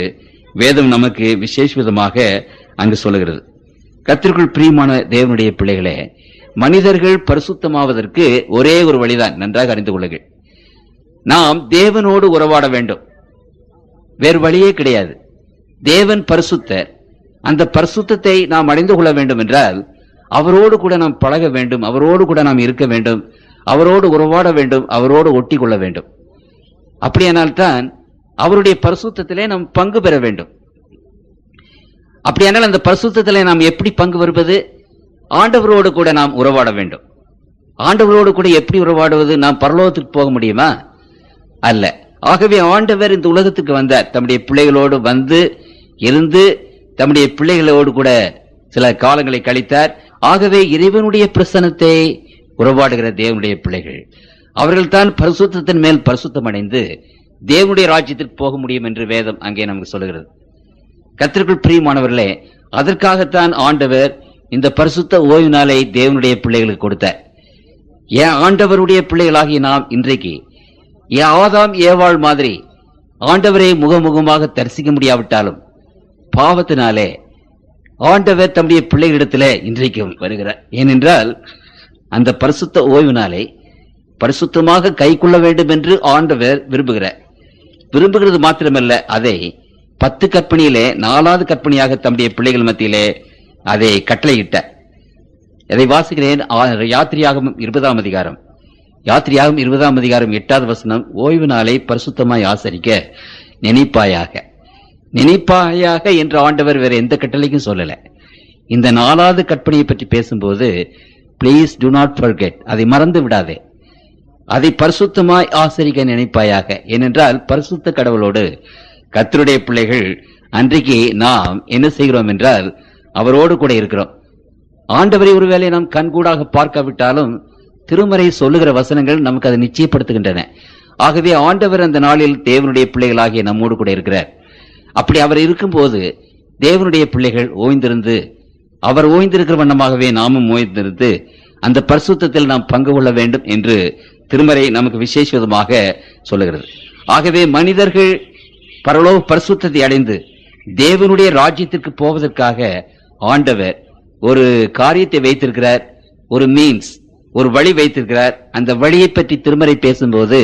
வேதம் நமக்கு விசேஷ விதமாக அங்கு சொல்லுகிறது. கர்த்தருக்குள் பிரியமான தேவனுடைய பிள்ளைகளே, மனிதர்கள் பரிசுத்தமாவதற்கு ஒரே ஒரு வழிதான், நன்றாக அறிந்து கொள்ளுங்கள். நாம் தேவனோடு உறவாட வேண்டும், வேறு வழியே கிடையாது. தேவன் பரிசுத்தர். அந்த பரிசுத்தத்தை நாம் அடைந்து கொள்ள வேண்டும் என்றால் அவரோடு கூட நாம் பழக வேண்டும், அவரோடு கூட நாம் இருக்க வேண்டும், அவரோடு உறவாட வேண்டும், அவரோடு ஒட்டி கொள்ள வேண்டும். அப்படியானால்தான் அவருடைய பரிசுத்தத்திலே நாம் பங்கு பெற வேண்டும். அப்படியானால் அந்த பரிசுத்தத்திலே நாம் எப்படி பங்கு வருவது? ஆண்டவரோடு கூட நாம் உறவாட வேண்டும். ஆண்டவரோடு கூட எப்படி உறவாடுவது? நாம் பரலோகத்துக்கு போக முடியுமா? அல்ல. ஆகவே ஆண்டவர் இந்த உலகத்துக்கு வந்தார், தம்முடைய பிள்ளைகளோடு வந்து இருந்து தம்முடைய பிள்ளைகளோடு கூட சில காலங்களை கழித்தார். ஆகவே இறைவனுடைய பிரசன்னத்தை உறவாடுகிற தேவனுடைய பிள்ளைகள் அவர்கள் தான் பரிசுத்தத்தின் மேல் பரிசுத்தம் அடைந்து தேவனுடைய ராஜ்யத்திற்கு போக முடியும் என்று வேதம் அங்கே நமக்கு சொல்லுகிறது. கர்த்தருக்குள் பிரியமானவர்களே, அதற்காகத்தான் ஆண்டவர் இந்த பரிசுத்த ஓய்வு நாளை தேவனுடைய பிள்ளைகளுக்கு கொடுத்தார். ஏன் ஆண்டவருடைய பிள்ளைகளாகி நாம் இன்றைக்கு ஆதாம் ஏவாள் மாதிரி ஆண்டவரை முகமுகமாக தரிசிக்க முடியாவிட்டாலும் பாவத்தினாலே ஆண்டவர் தம்முடைய பிள்ளைகளிடத்தில் இன்றைக்கு வருகிறார். ஏனென்றால் அந்த பரிசுத்த ஓய்வு நாளை பரிசுத்தமாக கை கொள்ள வேண்டும் என்று ஆண்டவர் விரும்புகிறது மாத்திரமல்ல, அதை 10 கற்பனையிலே 4வது கற்பனையாக தம்முடைய பிள்ளைகள் மத்தியிலே அதை கட்டளையிட்டார். அதை வாசிக்கிறேன். யாத்திரையாகமம் 20ஆம் அதிகாரம் 8வது வசனம். ஓய்வு நாளை பரிசுத்தமாய் ஆசரிக்க நினைப்பாயாக. நினைப்பாயாக என்று ஆண்டவர் வேற எந்த கட்டளைக்கும் சொல்லல. இந்த 4வது கற்பனையை பற்றி பேசும்போது பிளீஸ் டு நாட் ஃபர்கெட், அதை மறந்து விடாதே, அதை பரிசுத்தமாய் ஆசரிக்க நினைப்பாயாக. ஏனென்றால் பரிசுத்த கடவுளோடு கர்த்தருடைய பிள்ளைகள் அன்றைக்கு நாம் என்ன செய்கிறோம் என்றால் அவரோடு கூட இருக்கிறோம். ஆண்டவரை ஒருவேளை நாம் கண்கூடாக பார்க்காவிட்டாலும் திருமறை சொல்லுகிற வசனங்கள் நமக்கு அதை நிச்சயப்படுத்துகின்றன. ஆகவே ஆண்டவர் அந்த நாளில் தேவனுடைய பிள்ளைகளாகிய நம்மோடு கூட இருக்கிறார். அப்படி அவர் இருக்கும்போது தேவனுடைய பிள்ளைகள் ஓய்ந்திருந்து, அவர் ஓய்ந்திருக்கிற வண்ணமாகவே நாமும் ஓய்ந்திருந்து அந்த பரிசுத்தத்தில் நாம் பங்கு கொள்ள வேண்டும் என்று திருமறை நமக்கு விசேஷ விதமாக சொல்லுகிறது. ஆகவே மனிதர்கள் பரலோக பரிசுத்தத்தை அடைந்து தேவனுடைய ராஜ்யத்திற்கு போவதற்காக ஆண்டவர் ஒரு காரியத்தை வைத்திருக்கிறார், ஒரு மீன்ஸ், ஒரு வழி வைத்திருக்கிறார். அந்த வழியை பற்றி திருமறை பேசும்போது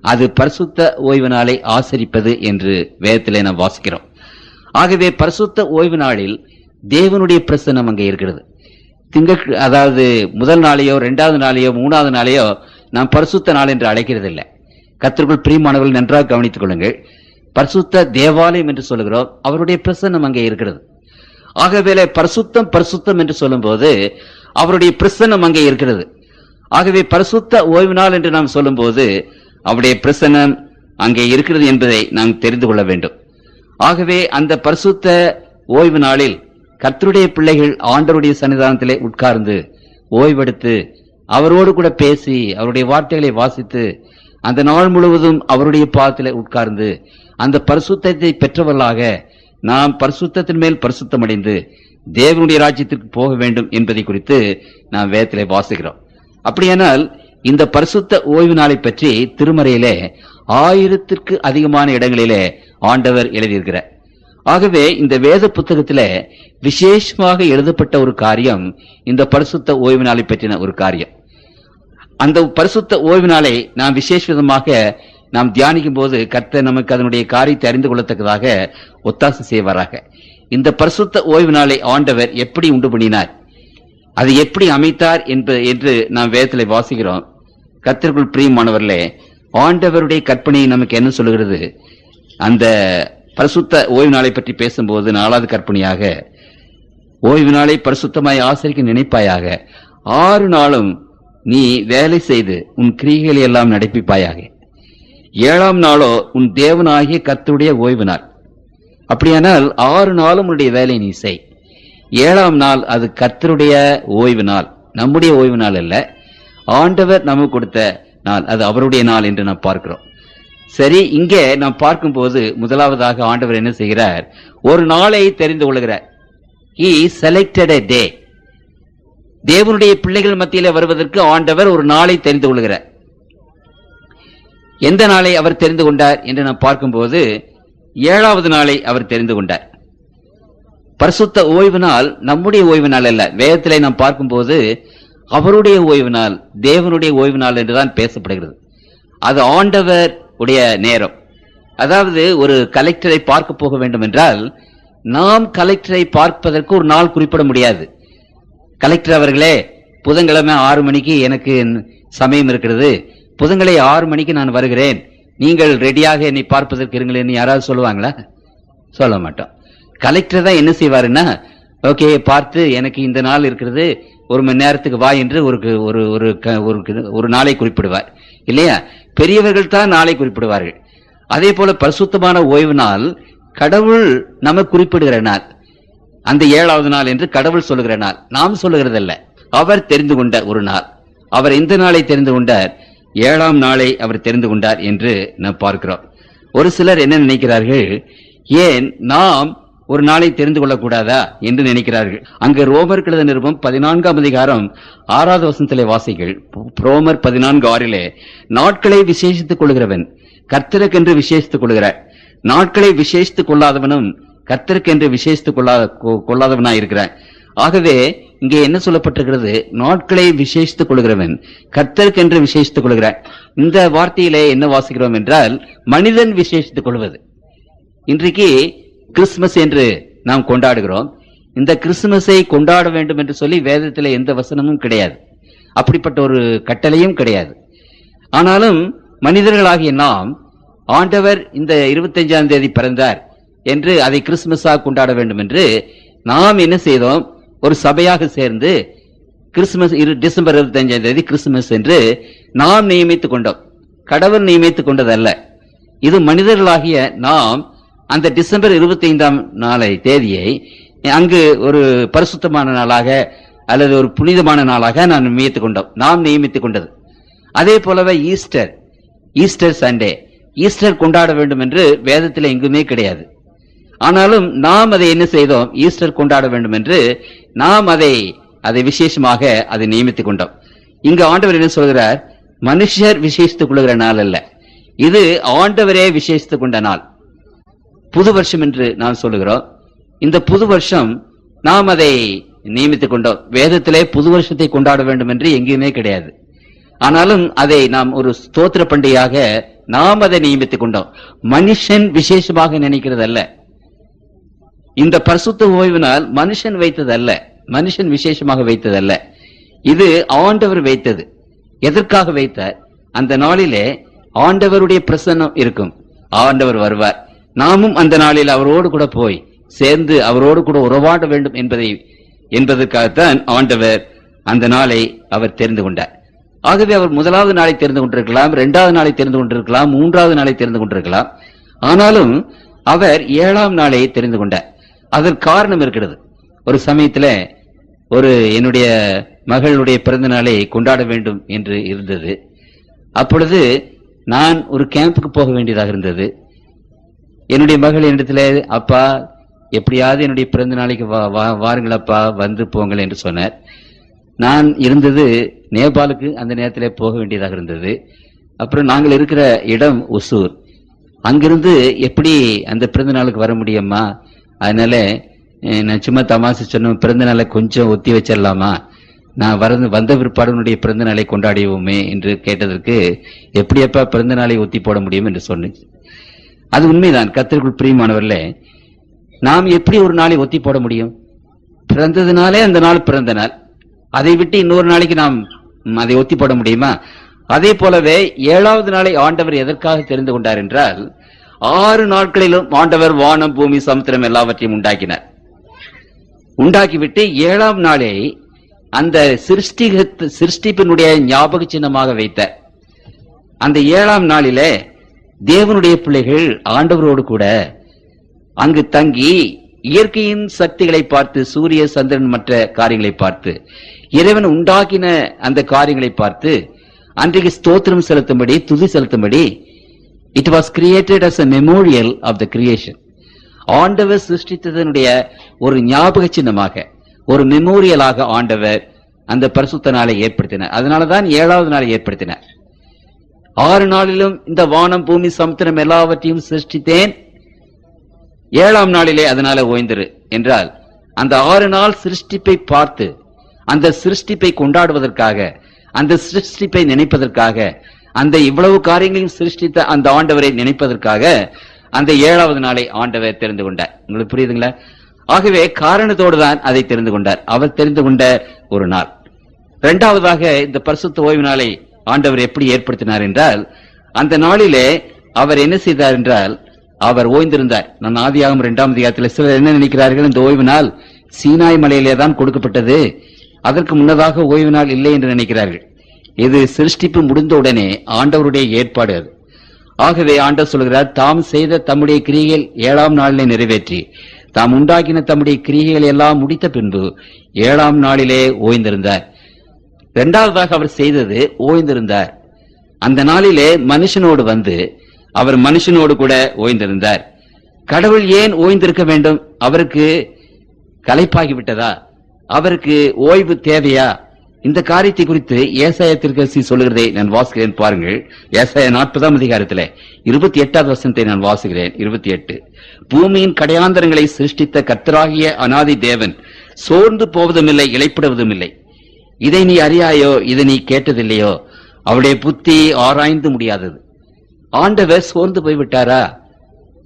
அது பரிசுத்த ஓய்வு நாளை ஆசரிப்பது என்று வேதத்திலே நாம் வாசிக்கிறோம். ஆகவே பரிசுத்த ஓய்வு நாளில் தேவனுடைய பிரசன்னம் அங்கே இருக்கிறது. அதாவது முதல் நாளையோ 2வது நாளையோ 3வது நாளையோ நாம் பரிசுத்த நாள் என்று அழைக்கிறதில்லை. கர்த்தருக்குள் பிரியமானவர்கள் நன்றாக கவனித்துக் கொள்ளுங்கள். பரிசுத்த தேவாலயம் என்று சொல்லுகிறோம், அவருடைய பிரசன்னம் அங்கே இருக்கிறது. ஆகவே பரிசுத்தம் என்று சொல்லும் போது அவருடைய பிரசன்னம் அங்கே இருக்கிறது. ஆகவே பரிசுத்த ஓய்வு நாள் என்று நாம் சொல்லும் போது அவருடைய பிரசன்னம் அங்கே இருக்கிறது என்பதை நாம் தெரிந்து கொள்ள வேண்டும். ஆகவே அந்த பரிசுத்த ஓய்வு நாளில் கர்த்தருடைய பிள்ளைகள் ஆண்டவருடைய சன்னிதானத்திலே உட்கார்ந்து ஓய்வெடுத்து அவரோடு கூட பேசி அவருடைய வார்த்தைகளை வாசித்து அந்த நாள் முழுவதும் அவருடைய பாதத்திலே உட்கார்ந்து அந்த பரிசுத்தத்தை பெற்றவர்களாக நாம் பரிசுத்தத்தின் மேல் பரிசுத்தம் அடைந்து தேவனுடைய ராஜ்யத்திற்கு போக வேண்டும் என்பதை குறித்து நாம் வேதத்திலே வாசிக்கிறோம். அப்படியானால் இந்த பரிசுத்த ஓய்வு நாளை பற்றி திருமறையிலே 1000ற்கு அதிகமான இடங்களிலே ஆண்டவர் எழுதியிருக்கிறார். ஆகவே இந்த வேத புத்தகத்திலே விசேஷமாக எழுதப்பட்ட ஒரு காரியம் இந்த பரிசுத்த ஓய்வு நாளை பற்றின ஒரு காரியம். அந்த பரிசுத்த ஓய்வு நாளை நாம் விசேஷ விதமாக நாம் தியானிக்கும் போது கர்த்தர் நமக்கு அதனுடைய காரியத்தை அறிந்து கொள்ளத்தக்கதாக ஒத்தாசை செய்வாராக. இந்த பரிசுத்த ஓய்வு நாளை ஆண்டவர் எப்படி உண்டு பண்ணினார், அதை எப்படி அமைத்தார் என்று நாம் வேதத்தில் வாசிக்கிறோம். கர்த்தருக்குள் பிரியமானவர்களே, ஆண்டவருடைய கற்பனை நமக்கு என்ன சொல்லுகிறது? அந்த பரிசுத்த ஓய்வு நாளை பற்றி பேசும்போது 4வது கற்பனையாக, ஓய்வு நாளை பரிசுத்தமாய் ஆசரிக்க நினைப்பாயாக, 6 நாளும் நீ வேலை செய்து உன் கிரியைகளை எல்லாம் நடப்பிப்பாயாக. 7ஆம் நாளோ உன் தேவனாகிய கர்த்தருடைய ஓய்வு நாள். அப்படியானால் 6 நாளும் உன்னுடைய வேலை நீ செய். 7ஆம் நாள் அது கர்த்தருடைய ஓய்வு நாள், நம்முடைய ஓய்வு நாள் அல்ல. ஆண்டவர் நமக்கு கொடுத்த நாள், அது அவருடைய நாள் என்று நாம் பார்க்கிறோம். சரி, இங்கே நாம் பார்க்கும்போது முதலாவதாக ஆண்டவர் என்ன செய்கிறார்? ஒரு நாளை தெரிந்து கொள்கிறார். He selected a day. தேவனுடைய பிள்ளைகள் மத்தியிலே வருவதற்கு ஆண்டவர் ஒரு நாளை தெரிந்து கொள்கிறார். எந்த நாளை அவர் தெரிந்து கொண்டார் என்று நாம் பார்க்கும்போது 7வது நாளை அவர் தெரிந்து கொண்டார். பரிசுத்த ஓய்வு நாள் நம்முடைய ஓய்வு நாள் அல்ல. வேதத்திலே நாம் பார்க்கும்போது அவருடைய ஓய்வு நாள், தேவனுடைய ஓய்வு நாள் என்றுதான் பேசப்படுகிறது. அது ஆண்டவர் உடைய நேரம். அதாவது ஒரு கலெக்டரை பார்க்க போக வேண்டும் என்றால் நாம் கலெக்டரை பார்ப்பதற்கு ஒரு நாள் குறிப்பிட முடியாது. கலெக்டர் அவர்களே, புதன்கிழமை 6 மணிக்கு எனக்கு சமயம் இருக்கிறது, புதன்கிழமை 6 மணிக்கு நான் வருகிறேன், நீங்கள் ரெடியாக என்னை பார்ப்பதற்கு இருங்களேன்னு யாராவது சொல்லுவாங்களா? சொல்ல மாட்டோம். கலெக்டர் தான் என்ன செய்வாருன்னா, ஓகே பார்த்து எனக்கு இந்த நாள் இருக்கிறது, 1 மணி நேரத்துக்கு வா என்று ஒரு நாளை குறிப்பிடுவார் இல்லையா? பெரியவர்கள் தான் நாளை குறிப்பிடுவார்கள். அதே போல பரிசுத்தமான ஓய்வு நாள் கடவுள் நமக்கு குறிப்பிடுகிற நாள், அந்த 7வது நாள் என்று கடவுள் சொல்லுகிற நாள், நாம் சொல்லுகிறதல்ல. அவர் தெரிந்து கொண்ட ஒரு நாள். அவர் எந்த நாளை தெரிந்து கொண்டார்? 7ஆம் நாளை அவர் தெரிந்து கொண்டார் என்று நாம் பார்க்கிறோம். ஒரு சிலர் என்ன நினைக்கிறார்கள், ஏன் நாம் ஒரு நாளை தெரிந்து கொள்ளக்கூடாதா என்று நினைக்கிறார்கள். அங்கு ரோமர் எழுதின நிருபம் 14ஆம் அதிகாரம் 6வது வசனத்திலே வாசிகள். ரோமர் 14:6 நாட்களை விசேஷித்துக் கொள்கிறவன் கர்த்தருக்கென்று விசேஷித்துக் கொள்கிறார், நாட்களை விசேஷித்துக் கொள்ளாதவனும் கர்த்தருக்கென்று விசேஷித்துக் கொள்ளாதவனாய் இருக்கிறான். ஆகவே இங்கே என்ன சொல்லப்பட்டிருக்கிறது? நாட்களை விசேஷித்துக் கொள்கிறவன் கர்த்தருக்கென்று விசேஷித்துக் கொள்கிறான். இந்த வார்த்தையிலே என்ன வாசிக்கிறோம் என்றால் மனிதன் விசேஷித்துக் கொள்வது. இன்றைக்கு கிறிஸ்துமஸ் என்று நாம் கொண்டாடுகிறோம். இந்த கிறிஸ்துமஸை கொண்டாட வேண்டும் என்று சொல்லி வேதத்தில் எந்த வசனமும் கிடையாது, அப்படிப்பட்ட ஒரு கட்டளையும் கிடையாது. ஆனாலும் மனிதர்களாகிய நாம் ஆண்டவர் இந்த 25ஆம் தேதி பிறந்தார் என்று அதை கிறிஸ்துமஸாக கொண்டாட வேண்டும் என்று நாம் என்ன செய்தோம்? ஒரு சபையாக சேர்ந்து கிறிஸ்துமஸ் டிசம்பர் 25ஆம் தேதி கிறிஸ்துமஸ் என்று நாம் நியமித்துக் கொண்டோம். கடவுள் நியமித்துக் கொண்டதல்ல. இது மனிதர்களாகிய நாம் அந்த டிசம்பர் 25ஆம் தேதியை அங்கு ஒரு பரிசுத்தமான நாளாக அல்லது ஒரு புனிதமான நாளாக நாம் நியமித்துக் கொண்டது. அதே போலவே ஈஸ்டர் சண்டே, ஈஸ்டர் கொண்டாட வேண்டும் என்று வேதத்தில் எங்குமே கிடையாது. ஆனாலும் நாம் அதை என்ன செய்தோம்? ஈஸ்டர் கொண்டாட வேண்டும் என்று நாம் அதை விசேஷமாக அதை நியமித்துக் கொண்டோம். இங்கு ஆண்டவர் என்ன சொல்கிறார்? மனுஷர் விசேஷித்துக் கொள்கிற நாள் அல்ல, இது ஆண்டவரே விசேஷித்துக் கொண்ட நாள். புது வருஷம் என்று நாம் சொல்லுகிறோம். இந்த புது வருஷம் நாம் அதை நியமித்துக் கொண்டோம். வேதத்திலே புது வருஷத்தை கொண்டாட வேண்டும் என்று எங்கேயுமே கிடையாது. ஆனாலும் அதை நாம் ஒரு ஸ்தோத்திர பண்டிகையாக நாம் அதை நியமித்துக் கொண்டோம். மனுஷன் விசேஷமாக நினைக்கிறது அல்ல. இந்த பரிசுத்த ஓய்வு நாள் மனுஷன் வைத்ததல்ல, மனுஷன் விசேஷமாக வைத்ததல்ல, இது ஆண்டவர் வைத்தது. எதற்காக வைத்தார்? அந்த நாளிலே ஆண்டவருடைய பிரசன்னம் இருக்கும், ஆண்டவர் வருவார். நாமும் அந்த நாளில் அவரோடு கூட போய் சேர்ந்து அவரோடு கூட உறவாட வேண்டும் என்பதற்காகத்தான் ஆண்டவர் அந்த நாளை அவர் தெரிந்து கொண்டார். ஆகவே அவர் முதலாவது நாளை தெரிந்து கொண்டிருக்கலாம், 2வது நாளை தெரிந்து கொண்டிருக்கலாம், 3வது நாளை தெரிந்து கொண்டிருக்கலாம். ஆனாலும் அவர் 7ஆம் நாளை தெரிந்து கொண்டார். அதற்கு காரணம் இருக்கிறது. ஒரு சமயத்தில் என்னுடைய மகளுடைய பிறந்த நாளை கொண்டாட வேண்டும் என்று இருந்தது. அப்பொழுது நான் ஒரு கேம்புக்கு போக வேண்டியதாக இருந்தது. என்னுடைய மகள் என்னிடத்துல, அப்பா எப்படியாவது என்னுடைய பிறந்த நாளைக்கு வாருங்களப்பா, வந்து போங்கள் என்று சொன்னார். நான் இருந்தது நேபாளுக்கு அந்த நேரத்தில் போக வேண்டியதாக இருந்தது. அப்புறம் நாங்கள் இருக்கிற இடம் ஒசூர். அங்கிருந்து எப்படி அந்த பிறந்த நாளுக்கு வர முடியுமா? அதனால நான் சும்மா தமாசு சொன்னேன், பிறந்த நாளை கொஞ்சம் ஒத்தி வச்சிடலாமா, நான் வந்த பிற்பாடு பிறந்த நாளை கொண்டாடிவோமே என்று கேட்டதற்கு, எப்படியப்பா பிறந்த நாளை ஒத்தி போட முடியும் என்று சொன்னேன். அது உண்மைதான். கர்த்தருக்குள் பிரியமானவர்களே, நாம் எப்படி ஒரு நாளை ஒத்தி போட முடியும்? பிறந்ததுனாலே அந்த நாள் பிறந்த நாள், அதை விட்டு இன்னொரு நாளைக்கு நாம் அதை ஒத்தி போட முடியுமா? அதே போலவே 7வது நாளை ஆண்டவர் எதற்காக தெரிந்து கொண்டார் என்றால், 6 நாட்களிலும் ஆண்டவர் வானம் பூமி சமுத்திரம் எல்லாவற்றையும் உண்டாக்கினார். உண்டாக்கிவிட்டு 7ஆம் நாளை அந்த சிருஷ்டிப்பினுடைய ஞாபக சின்னமாக வைத்தார். அந்த 7ஆம் நாளிலே தேவனுடைய பிள்ளைகள் ஆண்டவரோடு கூட அங்கு தங்கி இயற்கையின் சக்திகளை பார்த்து, சூரிய சந்திரன் மற்ற காரியங்களை பார்த்து, இறைவன் உண்டாக்கின அந்த காரியங்களை பார்த்து அன்றைக்கு ஸ்தோத்திரம் செலுத்தும்படி, துதி செலுத்தும்படி, it was created as a memorial of the creation. ஆண்டவர் சிருஷ்டித்ததனுடைய ஒரு ஞாபக சின்னமாக, ஒரு மெமோரியலாக ஆண்டவர் அந்த பரிசுத்த நாளை ஏற்படுத்தினார். அதனாலதான் 7வது நாளை ஏற்படுத்தினார். 6 நாளிலும் இந்த வானம், பூமி, சமுத்திரம் எல்லாவற்றையும் சிருஷ்டித்தேன், 7ஆம் நாளிலே அதனால ஓய்ந்திரு என்றால், அந்த 6 நாள் சிருஷ்டிப்பை பார்த்து, அந்த சிருஷ்டிப்பை கொண்டாடுவதற்காக, அந்த சிருஷ்டிப்பை நினைப்பதற்காக, அந்த இவ்வளவு காரியங்களையும் சிருஷ்டித்த அந்த ஆண்டவரை நினைப்பதற்காக அந்த 7வது நாளை ஆண்டவர் தெரிந்து கொண்டார். உங்களுக்கு புரியுதுங்களா? ஆகவே காரணத்தோடு தான் அதை தெரிந்து கொண்டார். அவர் தெரிந்து கொண்ட ஒரு நாள். 2வதாக இந்த பரிசுத்த ஓய்வு நாளை ஆண்டவர் எப்படி ஏற்படுத்தினார் என்றால், அந்த நாளிலே அவர் என்ன செய்தார் என்றால், அவர் ஓய்ந்திருந்தார். நான் ஆதியாகமம் 2ஆம் அதிகாரத்தில் சிலர் என்ன நினைக்கிறார்கள், இந்த ஓய்வு நாள் சீனாய் மலையிலே தான் கொடுக்கப்பட்டது, அதற்கு முன்னதாக ஓய்வு நாள் இல்லை என்று நினைக்கிறார்கள். இது சிருஷ்டிப்பு முடிந்த உடனே ஆண்டவருடைய ஏற்பாடு அது. ஆகவே ஆண்டவர் சொல்கிறார், தாம் செய்த தம்முடைய கிரியைகள் 7ஆம் நாளிலே நிறைவேற்றி, தாம் உண்டாக்கின தம்முடைய கிரியைகள் எல்லாம் முடித்த பின்பு 7ஆம் நாளிலே ஓய்ந்திருந்தார். 2வதாக அவர் செய்தது ஓய்ந்திருந்தார். அந்த நாளிலே மனுஷனோடு வந்து அவர் மனுஷனோடு கூட ஓய்ந்திருந்தார். கடவுள் ஏன் ஓய்ந்திருக்க வேண்டும்? அவருக்கு களைப்பாகிவிட்டதா? அவருக்கு ஓய்வு தேவையா? இந்த காரியத்தை குறித்து ஏசாயா தீர்க்கதரிசி சொல்லுகிறதை நான் வாசிக்கிறேன், பாருங்கள். ஏசாயா 40ஆம் அதிகாரத்திலே 28வது வசனத்தை நான் வாசிக்கிறேன். 28, பூமியின் கடையாந்தரங்களை சிருஷ்டித்த கர்த்தராகிய அநாதி தேவன் சோர்ந்து போவதுமில்லை, இளைப்படுவதும் இல்லை. இதை நீ அறியாயோ? இதை நீ கேட்டதில்லையோ? அவருடைய புத்தி ஆராய்ந்து முடியாதது. ஆண்டவர் சோர்ந்து போய்விட்டாரா?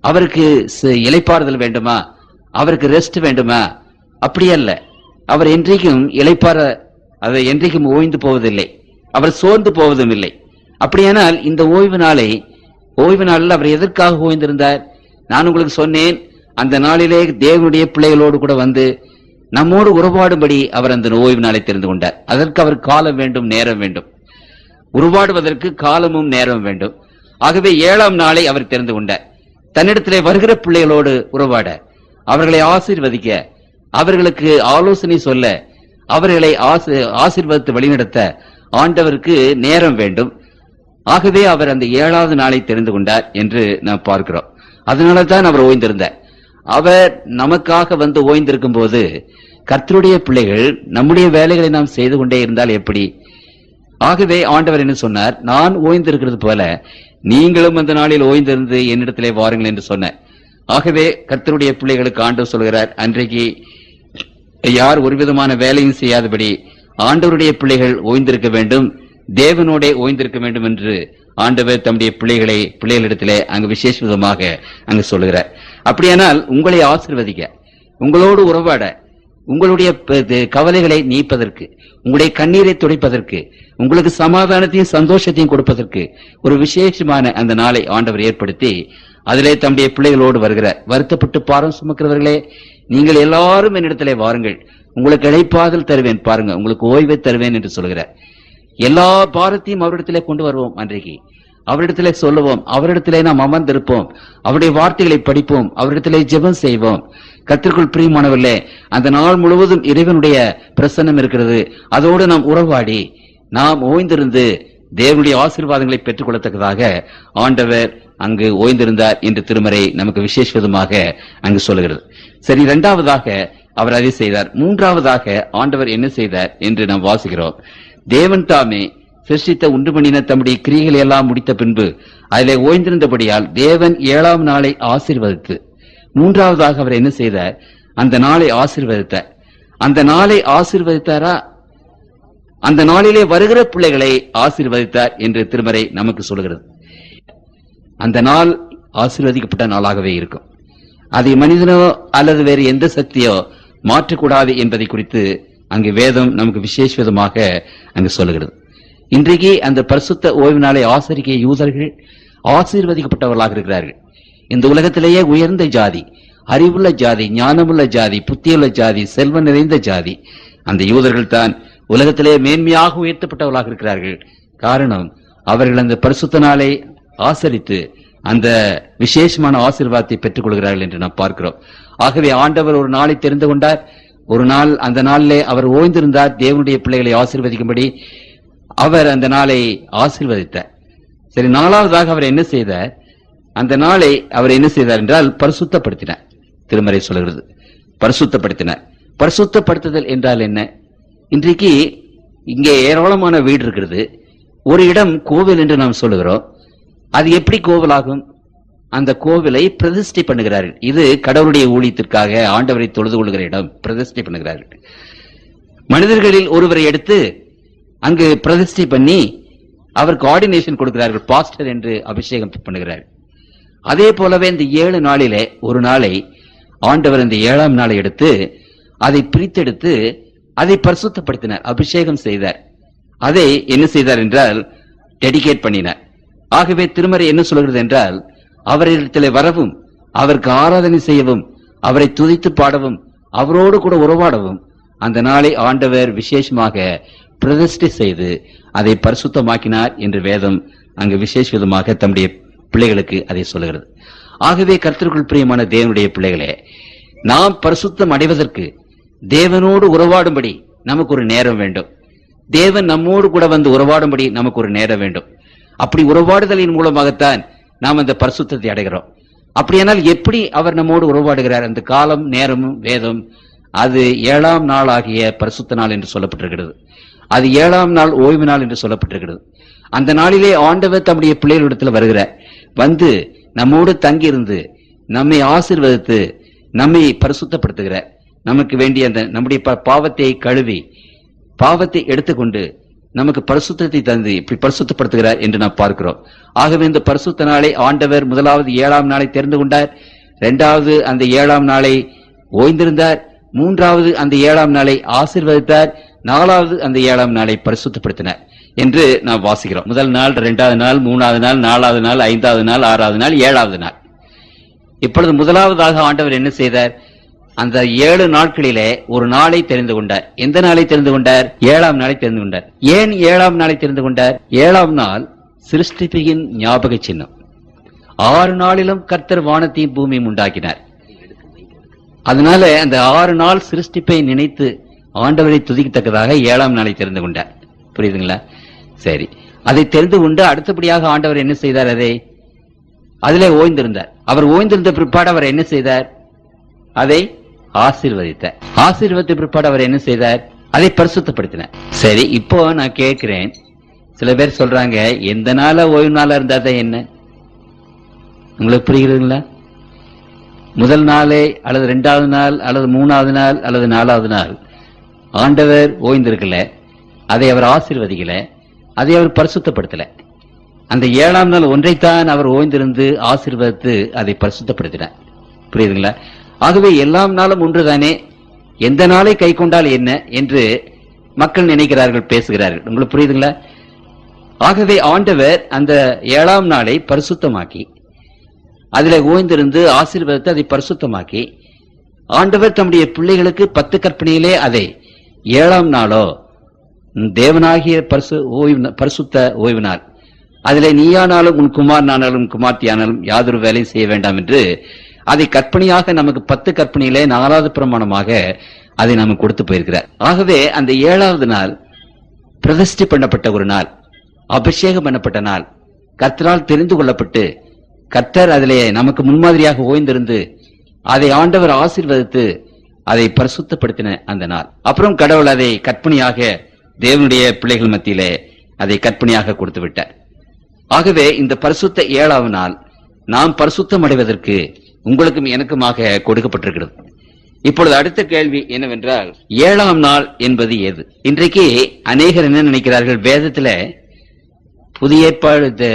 அவருக்கு இளைப்பாறுதல் வேண்டுமா? அவருக்கு ரெஸ்ட் வேண்டுமா? அப்படியல்ல. அவர் என்றைக்கும் இளைப்பாற, அதை என்றைக்கும் ஓய்ந்து போவதில்லை, அவர் சோர்ந்து போவதும் இல்லை. அப்படியானால் இந்த ஓய்வு நாளில் அவர் எதற்காக ஓய்ந்திருந்தார்? நான் உங்களுக்கு சொன்னேன், அந்த நாளிலே தேவனுடைய பிள்ளைகளோடு கூட வந்து நம்மோடு உறவாடும்படி அவர் அந்த ஓய்வு நாளை தெரிந்து கொண்டார். அதற்கு அவர் காலம் வேண்டும், நேரம் வேண்டும். உருவாடுவதற்கு காலமும் நேரம் வேண்டும். ஆகவே 7ஆம் நாளை அவர் தெரிந்து கொண்டார். தன்னிடத்திலே வருகிற பிள்ளைகளோடு உறவாட, அவர்களை ஆசீர்வதிக்க, அவர்களுக்கு ஆலோசனை சொல்ல, அவர்களை ஆசீர்வதித்து வழிநடத்த ஆண்டவருக்கு நேரம் வேண்டும். ஆகவே அவர் அந்த 7வது நாளை தெரிந்து கொண்டார் என்று நாம் பார்க்கிறோம். அதனால தான் அவர் ஓய்ந்திருந்தார். அவர் நமக்காக வந்து ஓய்ந்திருக்கும் போது, கர்த்தருடைய பிள்ளைகள் நம்முடைய வேலைகளை நாம் செய்து கொண்டே இருந்தால் எப்படி? ஆகவே ஆண்டவர் என்ன சொன்னார்? நான் ஓய்ந்திருக்கிறது போல நீங்களும் அந்த நாளில் ஓய்ந்திருந்து என்னிடத்திலே வாருங்கள் என்று சொன்னார். ஆகவே கர்த்தருடைய பிள்ளைகளுக்கு ஆண்டவர் சொல்கிறார், அன்றைக்கு யார் ஒரு விதமான வேலையும் செய்யாதபடி ஆண்டவருடைய பிள்ளைகள் ஓய்ந்திருக்க வேண்டும், தேவனோட ஓய்ந்திருக்க வேண்டும் என்று ஆண்டவர் தம்முடைய பிள்ளைகளிடத்திலே அங்கு விசேஷ விதமாக அங்கு சொல்லுகிறார். அப்படியானால் உங்களை ஆசீர்வதிக்க, உங்களோடு உறவாட, உங்களுடைய கவலைகளை நீப்பதற்கு, உங்களுடைய கண்ணீரை துடைப்பதற்கு, உங்களுக்கு சமாதானத்தையும் சந்தோஷத்தையும் கொடுப்பதற்கு ஒரு விசேஷமான அந்த நாளை ஆண்டவர் ஏற்படுத்தி அதிலே தம்முடைய பிள்ளைகளோடு வருகிறார். வருத்தப்பட்டு பாரம் சுமக்கிறவர்களே, நீங்கள் எல்லாரும் என்னிடத்திலே வாருங்கள், உங்களுக்கு இளைப்பாறுதல் தருவேன், பாருங்க உங்களுக்கு ஓய்வை தருவேன் என்று சொல்கிறார். எல்லா பாரத்தையும் அவரிடத்திலே கொண்டு வருவோம். அன்றைக்கு அவரிடத்திலே சொல்லுவோம், அவரிடத்திலே நாம் அமர்ந்திருப்போம், அவருடைய வார்த்தைகளை படிப்போம், அவரிடத்திலே ஜெபம் செய்வோம். கர்த்தருக்குள் பிரியமானவர்களே, அந்த நாள் முழுவதும் இறைவனுடைய பிரசன்னம் இருக்கிறது. அதோடு நாம் உறவாடி நாம் ஓய்ந்திருந்து தேவனுடைய ஆசீர்வாதங்களை பெற்றுக் கொள்ளத்தக்கதாக ஆண்டவர் அங்கு ஓய்ந்திருந்தார் என்று திருமறை நமக்கு விசேஷ விதமாக அங்கு சொல்லுகிறது. சரி, 2வதாக அவர் அதை செய்தார். 3வதாக ஆண்டவர் என்ன செய்தார் என்று நாம் வாசிக்கிறோம். தேவன் தாமே சிருஷ்டித்த உண்டு பண்ணின தம்முடைய கிரியைகளை எல்லாம் முடித்த பின்பு அதிலே ஓய்ந்திருந்தபடியால் தேவன் 7ஆம் நாளை ஆசீர்வதித்து, 3வதாக அவர் என்ன செய்தார்? அந்த நாளை ஆசீர்வதித்தார். அந்த நாளை ஆசீர்வதித்தாரா? அந்த நாளிலே வருகிற பிள்ளைகளை ஆசீர்வதித்தார் என்று திருமறை நமக்கு சொல்கிறது. அந்த நாள் ஆசீர்வதிக்கப்பட்ட நாளாகவே இருக்கும். அதை மனிதனோ அல்லது வேறு எந்த சக்தியோ மாற்றக்கூடாது என்பதை குறித்து அங்கு வேதம் நமக்கு விசேஷ விதமாக அங்கு சொல்லுகிறது. இன்றைக்கு அந்த பரிசுத்த ஓய்வு நாளை ஆசரிக்க யூதர்கள் ஆசீர்வதிக்கப்பட்டவர்களாக இருக்கிறார்கள். இந்த உலகத்திலேயே உயர்ந்த ஜாதி, அறிவுள்ள ஜாதி, ஞானமுள்ள ஜாதி, புத்தியுள்ள ஜாதி, செல்வம் நிறைந்த ஜாதி அந்த யூதர்கள் தான் உலகத்திலே மேன்மையாக உயர்த்தப்பட்டவர்களாக இருக்கிறார்கள். காரணம், அவர்கள் அந்த பரிசுத்த நாளை ஆசரித்து அந்த விசேஷமான ஆசீர்வாதத்தை பெற்றுக் கொள்கிறார்கள் என்று நாம் பார்க்கிறோம். ஆகவே ஆண்டவர் ஒரு நாளை தெரிந்து கொண்டார். ஒரு நாள், அந்த நாளிலே அவர் ஓய்ந்திருந்தார். தேவனுடைய பிள்ளைகளை ஆசீர்வதிக்கும்படி அவர் அந்த நாளை ஆசீர்வதித்தார். சரி, நாலாவதாக அவர் என்ன செய்தார்? அந்த நாளை அவர் என்ன செய்தார் என்றால் பரிசுத்தப்படுத்தினார். திருமறை சொல்கிறது பரிசுத்தப்படுத்தினார். பரிசுத்தப்படுத்துதல் என்றால் என்ன? இன்றைக்கு இங்கே ஏராளமான வீடு இருக்கிறது. ஒரு இடம் கோவில் என்று நாம் சொல்லுகிறோம். அது எப்படி கோவிலாகும்? அந்த கோவிலை பிரதிஷ்டை பண்ணுகிறார்கள். இது கடவுளுடைய ஊழியத்திற்காக ஆண்டவரை தொழுது கொள்கிற இடம். பிரதிஷ்டை பண்ணுகிறார்கள். மனிதர்களில் ஒருவரை எடுத்து அங்கு பிரதிஷ்டை பண்ணி அவருக்கு ஆர்டினேஷன் கொடுக்கிறார்கள். பாஸ்டர் என்று அபிஷேகம் பண்ணுகிறார்கள். அதே போலவே இந்த 7 நாளிலே ஒரு நாளை ஆண்டவர் இந்த 7ஆம் நாளை எடுத்து அதை பிரித்தெடுத்து அதை பரிசுத்தப்படுத்தினார், அபிஷேகம் செய்தார். அதை என்ன செய்தார் என்றால் டெடிகேட் பண்ணினார். ஆகவே திருமறை என்ன சொல்கிறது என்றால் அவரிடத்தில் வரவும், அவருக்கு ஆராதனை செய்யவும், அவரை துதித்து பாடவும், அவரோடு கூட உறவாடவும் அந்த நாளை ஆண்டவர் விசேஷமாக பிரதிஷ்டை செய்து அதை பரிசுத்தமாக்கினார் என்று வேதம் அங்கு விசேஷ விதமாக தம்முடைய பிள்ளைகளுக்கு அதை சொல்லுகிறது. ஆகவே கர்த்தருக்குள் பிரியமான தேவனுடைய பிள்ளைகளே, நாம் பரிசுத்தம் அடைவதற்கு, தேவனோடு உறவாடும்படி நமக்கு ஒரு நேரம் வேண்டும். தேவன் நம்மோடு கூட வந்து உறவாடும்படி நமக்கு ஒரு நேரம் வேண்டும். அப்படி உறவாடுதலின் மூலமாகத்தான் நாம் அந்த பரிசுத்தத்தை அடைகிறோம். அப்படியானால் எப்படி அவர் நம்மோடு உறவாடுகிறார்? அந்த காலம், நேரமும் வேதம் அது 7ஆம் நாள் ஆகிய பரிசுத்த நாள் என்று சொல்லப்பட்டிருக்கிறது. அது 7ஆம் நாள் ஓய்வு நாள் என்று சொல்லப்பட்டிருக்கிறது. அந்த நாளிலே ஆண்டவர் தம்முடைய பிள்ளைகளிடத்தில் வருகிறார். வந்து நம்மோடு தங்கியிருந்து நம்மை ஆசீர்வதித்து நம்மை பரிசுத்தப்படுத்துகிறார். நமக்கு வேண்டிய அந்த நம்முடைய பாவத்தை கழுவி பாவத்தை எடுத்துக்கொண்டு நமக்கு பரிசுத்தத்தை தந்து இப்படி பரிசுத்தப்படுத்துகிறார் என்று நாம் பார்க்கிறோம். ஆகவே இந்த பரிசுத்த நாளை ஆண்டவர் முதலாவது 7ஆம் நாளை தெரிந்து கொண்டார். 2வது அந்த 7ஆம் நாளை ஓய்ந்திருந்தார். 3வது அந்த 7ஆம் நாளை ஆசீர்வதித்தார். 4வது அந்த 7ஆம் நாளை பரிசுத்தப்படுத்தினார் என்று நாம் வாசிக்கிறோம். முதல் நாள், 2வது நாள், 3வது நாள், 4வது நாள், 5வது நாள், 6வது நாள், 7வது நாள். இப்பொழுது முதலாவதாக ஆண்டவர் என்ன செய்தார்? அந்த 7 நாட்களிலே ஒரு நாளை தெரிந்து கொண்டார். எந்த நாளை தெரிந்து கொண்டார்? 7ஆம் நாளை தெரிந்து கொண்டார். ஏன் 7ஆம் நாளை தெரிந்து கொண்டார்? 7ஆம் நாள் சிருஷ்டிப்பின் ஞாபக சின்னம். 6 நாளிலும் கர்த்தர் வானத்தையும் பூமியும் உண்டாக்கினார். அதனால அந்த 6 நாள் சிருஷ்டிப்பை நினைத்து ஆண்டவரை துதிக்கத்தக்கதாக 7ஆம் நாளை தெரிந்து கொண்டார். புரியுதுங்களா? சரி, அதை தெரிந்து கொண்டு அடுத்தபடியாக ஆண்டவர் என்ன செய்தார்? அதிலே ஓய்ந்திருந்தார். அவர் ஓய்ந்திருந்த பிற்பாடு அவர் என்ன செய்தார்? அதை ஆசீர்வதித்தார். ஆசீர்வதித்த பிற்பாடு அவர் என்ன செய்தார்? அதை பரிசுத்தப்படுத்தினார். சரி, இப்போ நான் கேட்கிறேன், சில பேர் சொல்றாங்க எந்த நாள ஓய்வு நாளா இருந்தாதான் என்ன? உங்களுக்கு புரிகிறதுங்களா? முதல் நாளே அல்லது 2வது நாள் அல்லது 3வது நாள் அல்லது 4வது நாள் ஆண்டவர் ஓய்ந்திருக்கல, அதை அவர் ஆசீர்வதிக்கல, அதை அவர் பரிசுத்தப்படுத்தல. அந்த 7ஆம் நாள் ஒன்றைத்தான் அவர் ஓய்ந்திருந்து ஆசீர்வதித்து அதை பரிசுத்தப்படுத்தினார். புரியுதுங்களா? ஆகவே எல்லாம் நாளும் ஒன்றுதானே, எந்த நாளை கை கொண்டால் என்ன என்று மக்கள் நினைக்கிறார்கள், பேசுகிறார்கள். உங்களுக்கு புரியுதுங்களா? ஆகவே ஆண்டவர் அந்த 7ஆம் நாளை பரிசுத்தமாக்கி அதில் ஓய்ந்திருந்து ஆசீர்வதித்து அதை பரிசுத்தமாக்கி ஆண்டவர் தம்முடைய பிள்ளைகளுக்கு 10 கற்பனையிலே அதை 7ஆம் நாளோ தேவனாகிய பரிசுத்த ஓய்வு நாள், அதிலே நீயானாலும் உன் குமாரனானாலும் குமார்த்தியானாலும் யாதொரு வேலையும் செய்ய வேண்டாம் என்று அதை கற்பனையாக நமக்கு 10 கற்பனையிலே 4வது பிரமாணமாக அதை நமக்கு கொடுத்து போயிருக்கிறார். ஆகவே அந்த 7வது நாள் பிரதிஷ்டை பண்ணப்பட்ட ஒரு நாள், அபிஷேகம் பண்ணப்பட்ட நாள், கர்த்தரால் தெரிந்து கொள்ளப்பட்டு கர்த்தர் அதிலே நமக்கு முன்மாதிரியாக ஓய்ந்திருந்து அதை ஆண்டவர் ஆசீர்வதித்து அதை பரிசுத்தப்படுத்தின அந்த நாள். அப்புறம் கடவுள் அதை கற்பனையாக தேவனுடைய பிள்ளைகள் மத்தியிலே அதை கற்பனையாக கொடுத்து விட்டார். ஆகவே இந்த பரிசுத்த 7வது நாள் நாம் பரிசுத்தம் அடைவதற்கு உங்களுக்கும் எனக்குமாக கொடுக்கப்பட்டிருக்கிறது. இப்பொழுது அடுத்த கேள்வி என்னவென்றால், 7ஆம் நாள் என்பது எது? இன்றைக்கு அநேகர் என்ன நினைக்கிறார்கள்? வேதத்துல புதிய ஏற்பாடு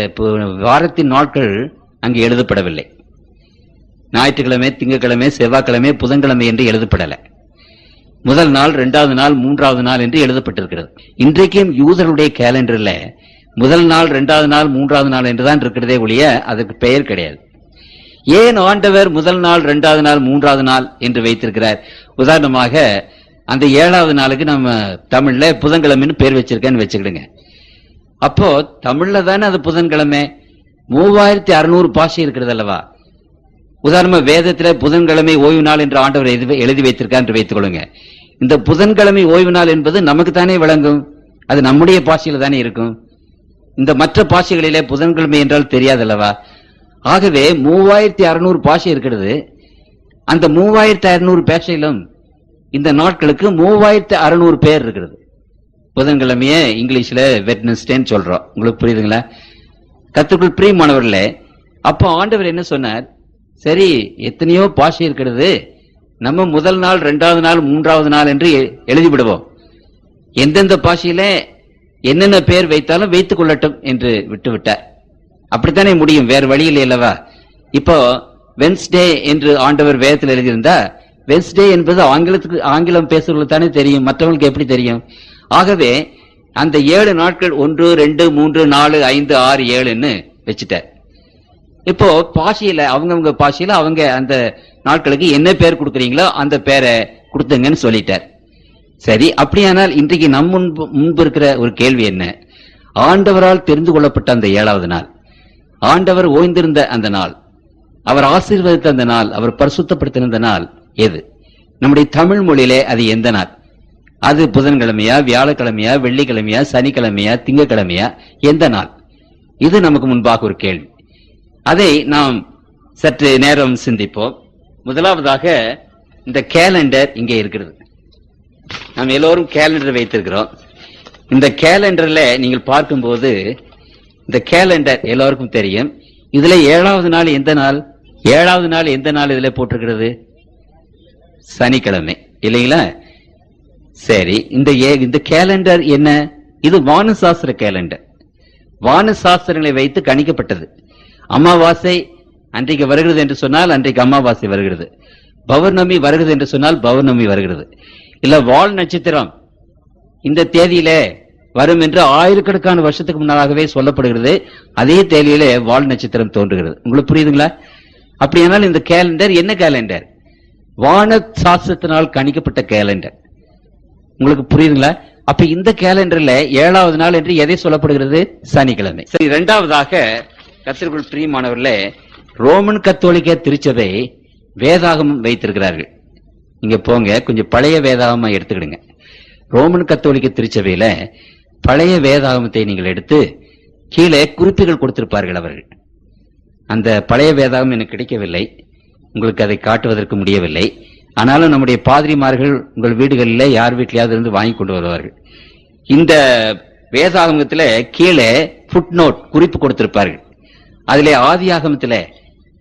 வாரத்தின் நாட்கள் அங்கு எழுதப்படவில்லை. ஞாயிற்றுக்கிழமை, திங்கட்கிழமை, செவ்வாய்க்கிழமை, புதன்கிழமை என்று எழுதப்படல. முதல் நாள், 2வது நாள், 3வது நாள் என்று எழுதப்பட்டிருக்கிறது. இன்றைக்கும் யூதர்களுடைய கேலண்டர்ல முதல் நாள், 2வது நாள், 3வது நாள் என்றுதான் இருக்கிறதே ஒழிய அதற்கு பெயர் கிடையாது. ஏன் ஆண்டவர் முதல் நாள், 2வது நாள், 3வது நாள் என்று வைத்திருக்கிறார்? உதாரணமாக அந்த 7வது நாளுக்கு நம்ம தமிழ்ல புதன்கிழமைன்னு பேர் வச்சிருக்கேன்னு வச்சுக்கிடுங்க. அப்போ தமிழ்ல தானே அது புதன்கிழமை, 3600 பாஷை இருக்கிறது அல்லவா? உதாரணமா வேதத்துல புதன்கிழமை ஓய்வு நாள் என்று ஆண்டவர் எழுதி வைத்திருக்கார் என்று வைத்துக் கொள்ளுங்க. இந்த புதன்கிழமை ஓய்வு நாள் என்பது நமக்கு தானே விளங்கும், அது நம்முடைய பாஷையில தானே இருக்கும். இந்த மற்ற பாஷைகளிலே புதன்கிழமை என்றால் தெரியாதல்லவா? ஆகவே 3600 பாஷை இருக்கிறது. அந்த 3600 பாஷையிலும் இந்த நாட்களுக்கு 3600 பேர் இருக்கிறது. புதன்கிழமைய இங்கிலீஷ்ல வெட்னஸ்டேன்னு சொல்றோம். உங்களுக்கு புரியுதுங்களா? கர்த்தருக்குள் பிரியமானவர்களே, அப்போ ஆண்டவர் என்ன சொன்னார்? சரி, எத்தனையோ பாஷை இருக்கிறது, நம்ம முதல் நாள், 2வது நாள், 3வது நாள் என்று எழுதி விடுவோம். எந்தெந்த பாஷையில என்னென்ன பேர் வைத்தாலும் வைத்துக் கொள்ளட்டும் என்று விட்டுவிட்டார். அப்படித்தானே முடியும், வேறு வழியில் அல்லவா? இப்போ வென்ஸ்டே என்று ஆண்டவர் வேதத்தில் எழுதியிருந்தா, வென்ஸ்டே என்பது ஆங்கிலம் பேசுவர்களுக்கு தானே தெரியும், மற்றவங்களுக்கு எப்படி தெரியும்? ஆகவே அந்த 7 நாட்கள் 1, 2, 3, 4, 5, 6, 7ன்னு வச்சுட்டார். இப்போ பாஷையில அவங்கவுங்க பாஷையில அவங்க அந்த நாட்களுக்கு என்ன பேர் கொடுக்குறீங்களோ அந்த பேரை கொடுத்துங்கன்னு சொல்லிட்டார். சரி, அப்படியானால் இன்றைக்கு நம் முன்பு இருக்கிற ஒரு கேள்வி என்ன? ஆண்டவரால் தெரிந்து கொள்ளப்பட்ட அந்த 7வது நாள், ஆண்டவர் ஓய்ந்திருந்த அந்த நாள், அவர் ஆசீர்வதித்த அந்த நாள், அவர் பரிசுத்தப்படுத்தின நாள் எது? நம்முடைய தமிழ் மொழியிலே அது எந்த நாள்? அது புதன்கிழமையா, வியாழக்கிழமையா, வெள்ளிக்கிழமையா, சனிக்கிழமையா, திங்கக்கிழமையா, எந்த நாள்? இது நமக்கு முன்பாக ஒரு கேள்வி. அதை நாம் சற்று நேரம் சிந்திப்போம். முதலாவதாக இந்த கேலண்டர் இங்கே இருக்கிறது. நாம் எல்லோரும் கேலண்டர் வைத்திருக்கிறோம். இந்த கேலண்டர்ல நீங்கள் பார்க்கும்போது இந்த கேலண்டர் எல்லோருக்கும் தெரியும். இதுல 7வது நாள் எந்த நாள்? 7வது நாள் எந்த நாள் இதுல போட்டிருக்கிறது? சனிக்கிழமை, இல்லைங்களா? சரி, இந்த கேலண்டர் என்ன? இது வானசாஸ்திர கேலண்டர். வானசாஸ்திரங்களை வைத்து கணிக்கப்பட்டது. அமாவாசை அன்றைக்கு வருகிறது என்று சொன்னால் அன்றைக்கு அமாவாசை வருகிறது. பௌர்ணமி வருகிறது என்று சொன்னால் பௌர்ணமி வருகிறது. இல்ல வால் நட்சத்திரம் இந்த தேதியிலே வரும் என்று ஆயிரக்கணக்கான வருஷத்துக்கு முன்னாகவே சொல்லப்படுகிறது. அதே தேதியிலே வால் நட்சத்திரம் தோன்றுகிறது. உங்களுக்கு புரியுதுங்களா? அப்படியானால் இந்த கேலண்டர் என்ன கேலண்டர்? வான சாஸ்திரத்தினால் கணிக்கப்பட்ட கேலண்டர். உங்களுக்கு புரியுதுங்களா? அப்ப இந்த கேலண்டர்ல 7வது நாள் என்று எதை சொல்லப்படுகிறது? சனிக்கிழமை. சரி, 2வதாக கர்த்தருக்குள் பிரியமானவர்களே, ரோமன் கத்தோலிக்க திருச்சபை வேதாகமம் வைத்திருக்கிறார்கள். இங்க போங்க, கொஞ்சம் பழைய வேதாகமா எடுத்துக்கிடுங்க. ரோமன் கத்தோலிக்க திருச்சபையில பழைய வேதாகமத்தை நீங்கள் எடுத்து கீழே குறிப்புகள் கொடுத்திருப்பார்கள் அவர்கள். அந்த பழைய வேதாகம் எனக்கு கிடைக்கவில்லை, உங்களுக்கு அதை காட்டுவதற்கு முடியவில்லை. ஆனாலும் நம்முடைய பாதிரிமார்கள் உங்கள் வீடுகளில் யார் வீட்டிலேயாவது இருந்து வாங்கி கொண்டு வருவார்கள். இந்த வேதாகமத்துல கீழே ஃபுட் நோட் குறிப்பு கொடுத்திருப்பார்கள். அதிலே ஆதியாகமத்தில்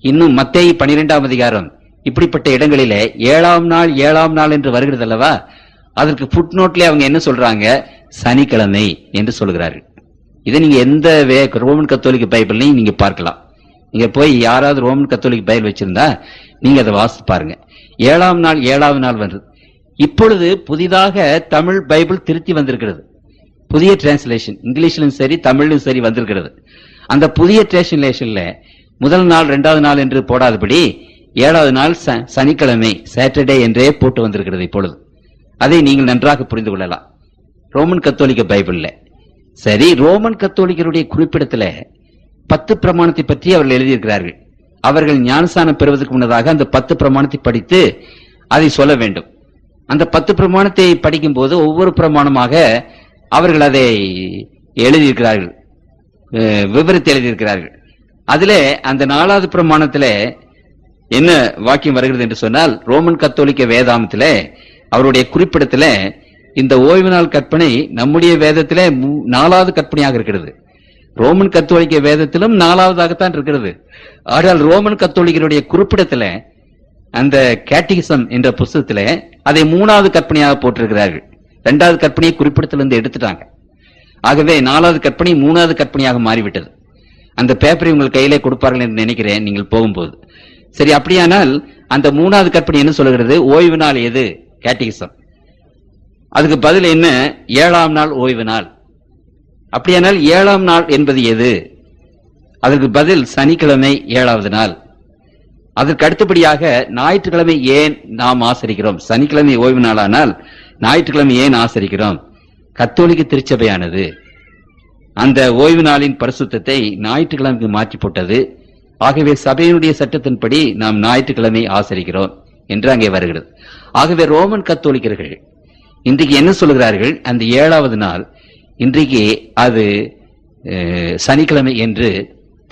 இன்னும் மத்தேயு 12ஆம் அதிகாரம் இப்படிப்பட்ட இடங்களிலே 7ஆம் நாள் 7ஆம் நாள் என்று வருகிறது அல்லவா? அதற்கு ஃபுட் நோட்ல அவங்க என்ன சொல்றாங்க? சனிக்கிழமை என்று சொல்கிறார்கள். இதை நீங்க எந்த ரோமன் கத்தோலிக்க பைபிள்லையும் நீங்க பார்க்கலாம். நீங்க போய் யாராவது ரோமன் கத்தோலிக்க பைபிள் வச்சிருந்தா நீங்க அதை வாசித்து பாருங்க. 7ஆம் நாள் 7வது நாள் வருது. இப்பொழுது புதிதாக தமிழ் பைபிள் திருத்தி வந்திருக்கிறது. புதிய டிரான்ஸ்லேஷன் இங்கிலீஷ்லும் சரி தமிழ்லும் சரி வந்திருக்கிறது. அந்த புதிய டிரான்ஸ்லேஷன்ல முதல் நாள் 2வது நாள் என்று போடாதபடி 7வது நாள் சனிக்கிழமை சாட்டர்டே என்றே போட்டு வந்திருக்கிறது இப்பொழுது. அதை நீங்கள் நன்றாக புரிந்து கொள்ளலாம் ரோமன் கத்தோலிக்க பைபிள்ல. சரி, ரோமன் கத்தோலிக்கருடைய குறிப்பிடத்துல 10 பிரமாணத்தை பற்றி அவர்கள் எழுதியிருக்கிறார்கள். அவர்கள் ஞானஸ்நானம் பெறுவதற்கு முன்னதாக அந்த 10 பிரமாணத்தை படித்து அதை சொல்ல வேண்டும். அந்த 10 பிரமாணத்தை படிக்கும் போது ஒவ்வொரு பிரமாணமாக அவர்கள் அதை எழுதியிருக்கிறார்கள், விவரித்து எழுதியிருக்கிறார்கள். அதுல அந்த 4வது பிரமாணத்துல என்ன வாக்கியம் வருகிறது என்று சொன்னால், ரோமன் கத்தோலிக்க வேதாமத்தில அவருடைய குறிப்பிடத்துல இந்த ஓய்வு நாள் கற்பனை நம்முடைய வேதத்தில 4வது கற்பனையாக இருக்கிறது. ரோமன் கத்தோலிக்க வேதத்திலும் 4வதாகத்தான் இருக்கிறது. ஆனால் ரோமன் கத்தோலிக்கருடைய குறிப்பிடத்துல அந்த கேட்டிகிசம் என்ற புத்தகத்துல அதை 3வது கற்பனையாக போட்டிருக்கிறார்கள். 2வது கற்பனையை குறிப்பிடத்திலிருந்து எடுத்துட்டாங்க. ஆகவே 4வது கற்பனை 3வது கற்பனையாக மாறிவிட்டது. அந்த பேப்பரை உங்கள் கையிலே கொடுப்பார்கள் என்று நினைக்கிறேன் நீங்கள் போகும்போது. சரி, அப்படியானால் அந்த 3வது கற்பனை என்ன சொல்கிறது? ஓய்வு நாள் எது? கேட்டிகிசம். அதுக்கு பதில் என்ன? 7ஆம் நாள் ஓய்வு நாள். அப்படியானால் 7ஆம் நாள் என்பது எது? அதற்கு பதில் சனிக்கிழமை 7வது நாள். அதற்கு அடுத்தபடியாக ஞாயிற்றுக்கிழமை ஏன் நாம் ஆசரிக்கிறோம்? சனிக்கிழமை ஓய்வு நாளானால் ஞாயிற்றுக்கிழமை ஏன் ஆசரிக்கிறோம்? கத்தோலிக்க திருச்சபையானது அந்த ஓய்வு நாளின் பரிசுத்தத்தை ஞாயிற்றுக்கிழமைக்கு மாற்றி போட்டது. ஆகவே சபையினுடைய சட்டத்தின்படி நாம் ஞாயிற்றுக்கிழமை ஆசரிக்கிறோம் என்று அங்கே வருகிறது. ஆகவே ரோமன் கத்தோலிக்கர்கள் இன்றைக்கு என்ன சொல்கிறார்கள்? அந்த 7வது நாள் இன்றைக்கு அது சனிக்கிழமை என்று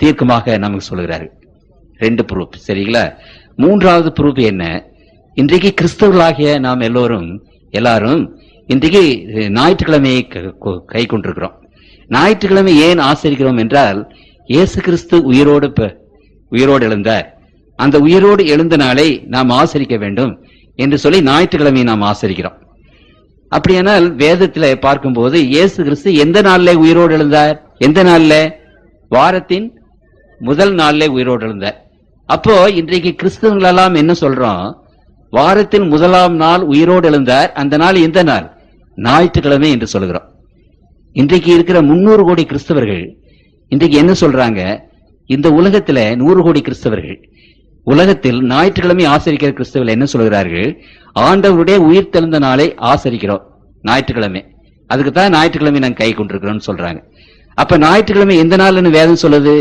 தீர்க்கமாக நமக்கு சொல்கிறார்கள். 2 ப்ரூஃப் சரிங்களா? 3வது ப்ரூஃப் என்ன? இன்றைக்கு கிறிஸ்தவர்களாகிய நாம் எல்லாரும் இன்றைக்கு ஞாயிற்றுக்கிழமையை கை கொண்டிருக்கிறோம். ஞாயிற்றுக்கிழமை ஏன் ஆசரிக்கிறோம் என்றால், இயேசு கிறிஸ்து உயிரோடு எழுந்தார். அந்த உயிரோடு எழுந்த நாளை நாம் ஆசரிக்க வேண்டும் என்று சொல்லி ஞாயிற்றுக்கிழமையை நாம் ஆசரிக்கிறோம். அப்படியானால் வேதத்தில் பார்க்கும்போது இயேசு கிறிஸ்து எந்த நாளில் உயிரோடு எழுந்தார்? எந்த நாளில்? வாரத்தின் முதல் நாளில் உயிரோடு எழுந்தார். அப்போ இன்றைக்கு கிறிஸ்தவங்கள் எல்லாம் என்ன சொல்றோம்? வாரத்தின் முதலாம் நாள் உயிரோடு எழுந்தார். அந்த நாள் எந்த நாள்? ஞாயிற்றுக்கிழமை என்று சொல்கிறோம். இன்றைக்கு இருக்கிற 300 கோடி கிறிஸ்தவர்கள் இன்றைக்கு என்ன சொல்றாங்க? இந்த உலகத்துல 100 கோடி கிறிஸ்தவர்கள் உலகத்தில் ஞாயிற்றுக்கிழமை ஆசரிக்கிற கிறிஸ்தவர்கள் என்ன சொல்கிறார்கள்? ஆண்டவருடைய உயிர் தெழுந்த நாளை ஆசரிக்கிறோம் ஞாயிற்றுக்கிழமை. அதுக்குத்தான் ஞாயிற்றுக்கிழமை நாங்கள் கை கொண்டிருக்கிறோம் சொல்றாங்க. அப்ப ஞாயிற்றுக்கிழமை எந்த நாள்னு வேதம் சொல்லுது?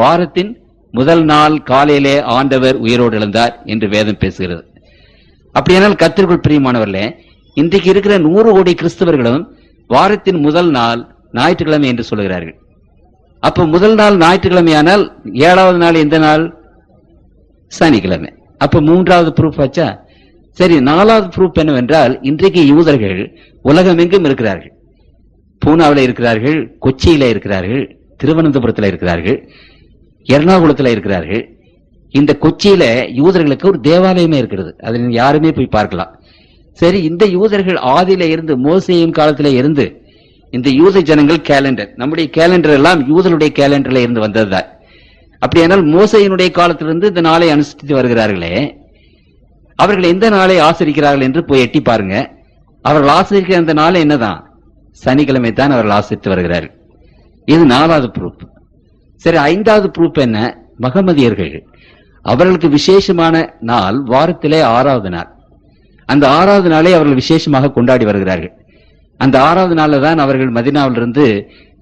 வாரத்தின் முதல் நாள் காலையிலே ஆண்டவர் உயிரோடு எழுந்தார் என்று வேதம் பேசுகிறது. அப்படியானால் கர்த்தருக்குள் பிரியமானவர்களே, இன்றைக்கு இருக்கிற 100 கோடி கிறிஸ்தவர்களும் வாரத்தின் முதல் நாள் ஞாயிற்றுக்கிழமை என்று சொல்கிறார்கள். அப்ப முதல் நாள் ஞாயிற்றுக்கிழமையானால் 7வது நாள் எந்த நாள்? சனிக்கிழமை. அப்ப 3வது ப்ரூஃப் ஆச்சா? சரி, 4வது ப்ரூஃப் என்னவென்றால், இன்றைக்கு யூதர்கள் உலகமெங்கும் இருக்கிறார்கள். பூனாவில் இருக்கிறார்கள், கொச்சியில இருக்கிறார்கள், திருவனந்தபுரத்தில் இருக்கிறார்கள், எர்ணாகுளத்தில் இருக்கிறார்கள். இந்த கொச்சியில யூதர்களுக்கு ஒரு தேவாலயமே இருக்கிறது. அதில் யாருமே போய் பார்க்கலாம். சரி, இந்த யூதர்கள் ஆதியில இருந்து, மோசேயின் காலத்தில இருந்து இந்த யூத ஜனங்கள் கேலண்டர், நம்முடைய கேலண்டர் எல்லாம் யூதருடைய கேலண்டர்ல இருந்து வந்ததுதான். அப்படியானால் மோசையினுடைய காலத்திலிருந்து இந்த நாளை அனுசரித்து வருகிறார்களே, அவர்கள் எந்த நாளை ஆசரிக்கிறார்கள் என்று போய் எட்டி பாருங்க. அவர்கள் ஆசரிக்கிற அந்த நாள் என்னதான்? சனிக்கிழமை தான் அவர்கள் ஆசரித்து வருகிறார்கள். இது 4வது ப்ரூஃப். சரி, 5வது ப்ரூஃப் என்ன? மகமதியர்கள் அவர்களுக்கு விசேஷமான நாள் வாரத்திலே 6வது நாள். அந்த 6வது நாளை அவர்கள் விசேஷமாக கொண்டாடி வருகிறார்கள். அந்த 6வது நாள்ல தான் அவர்கள் மதீனாவிலிருந்து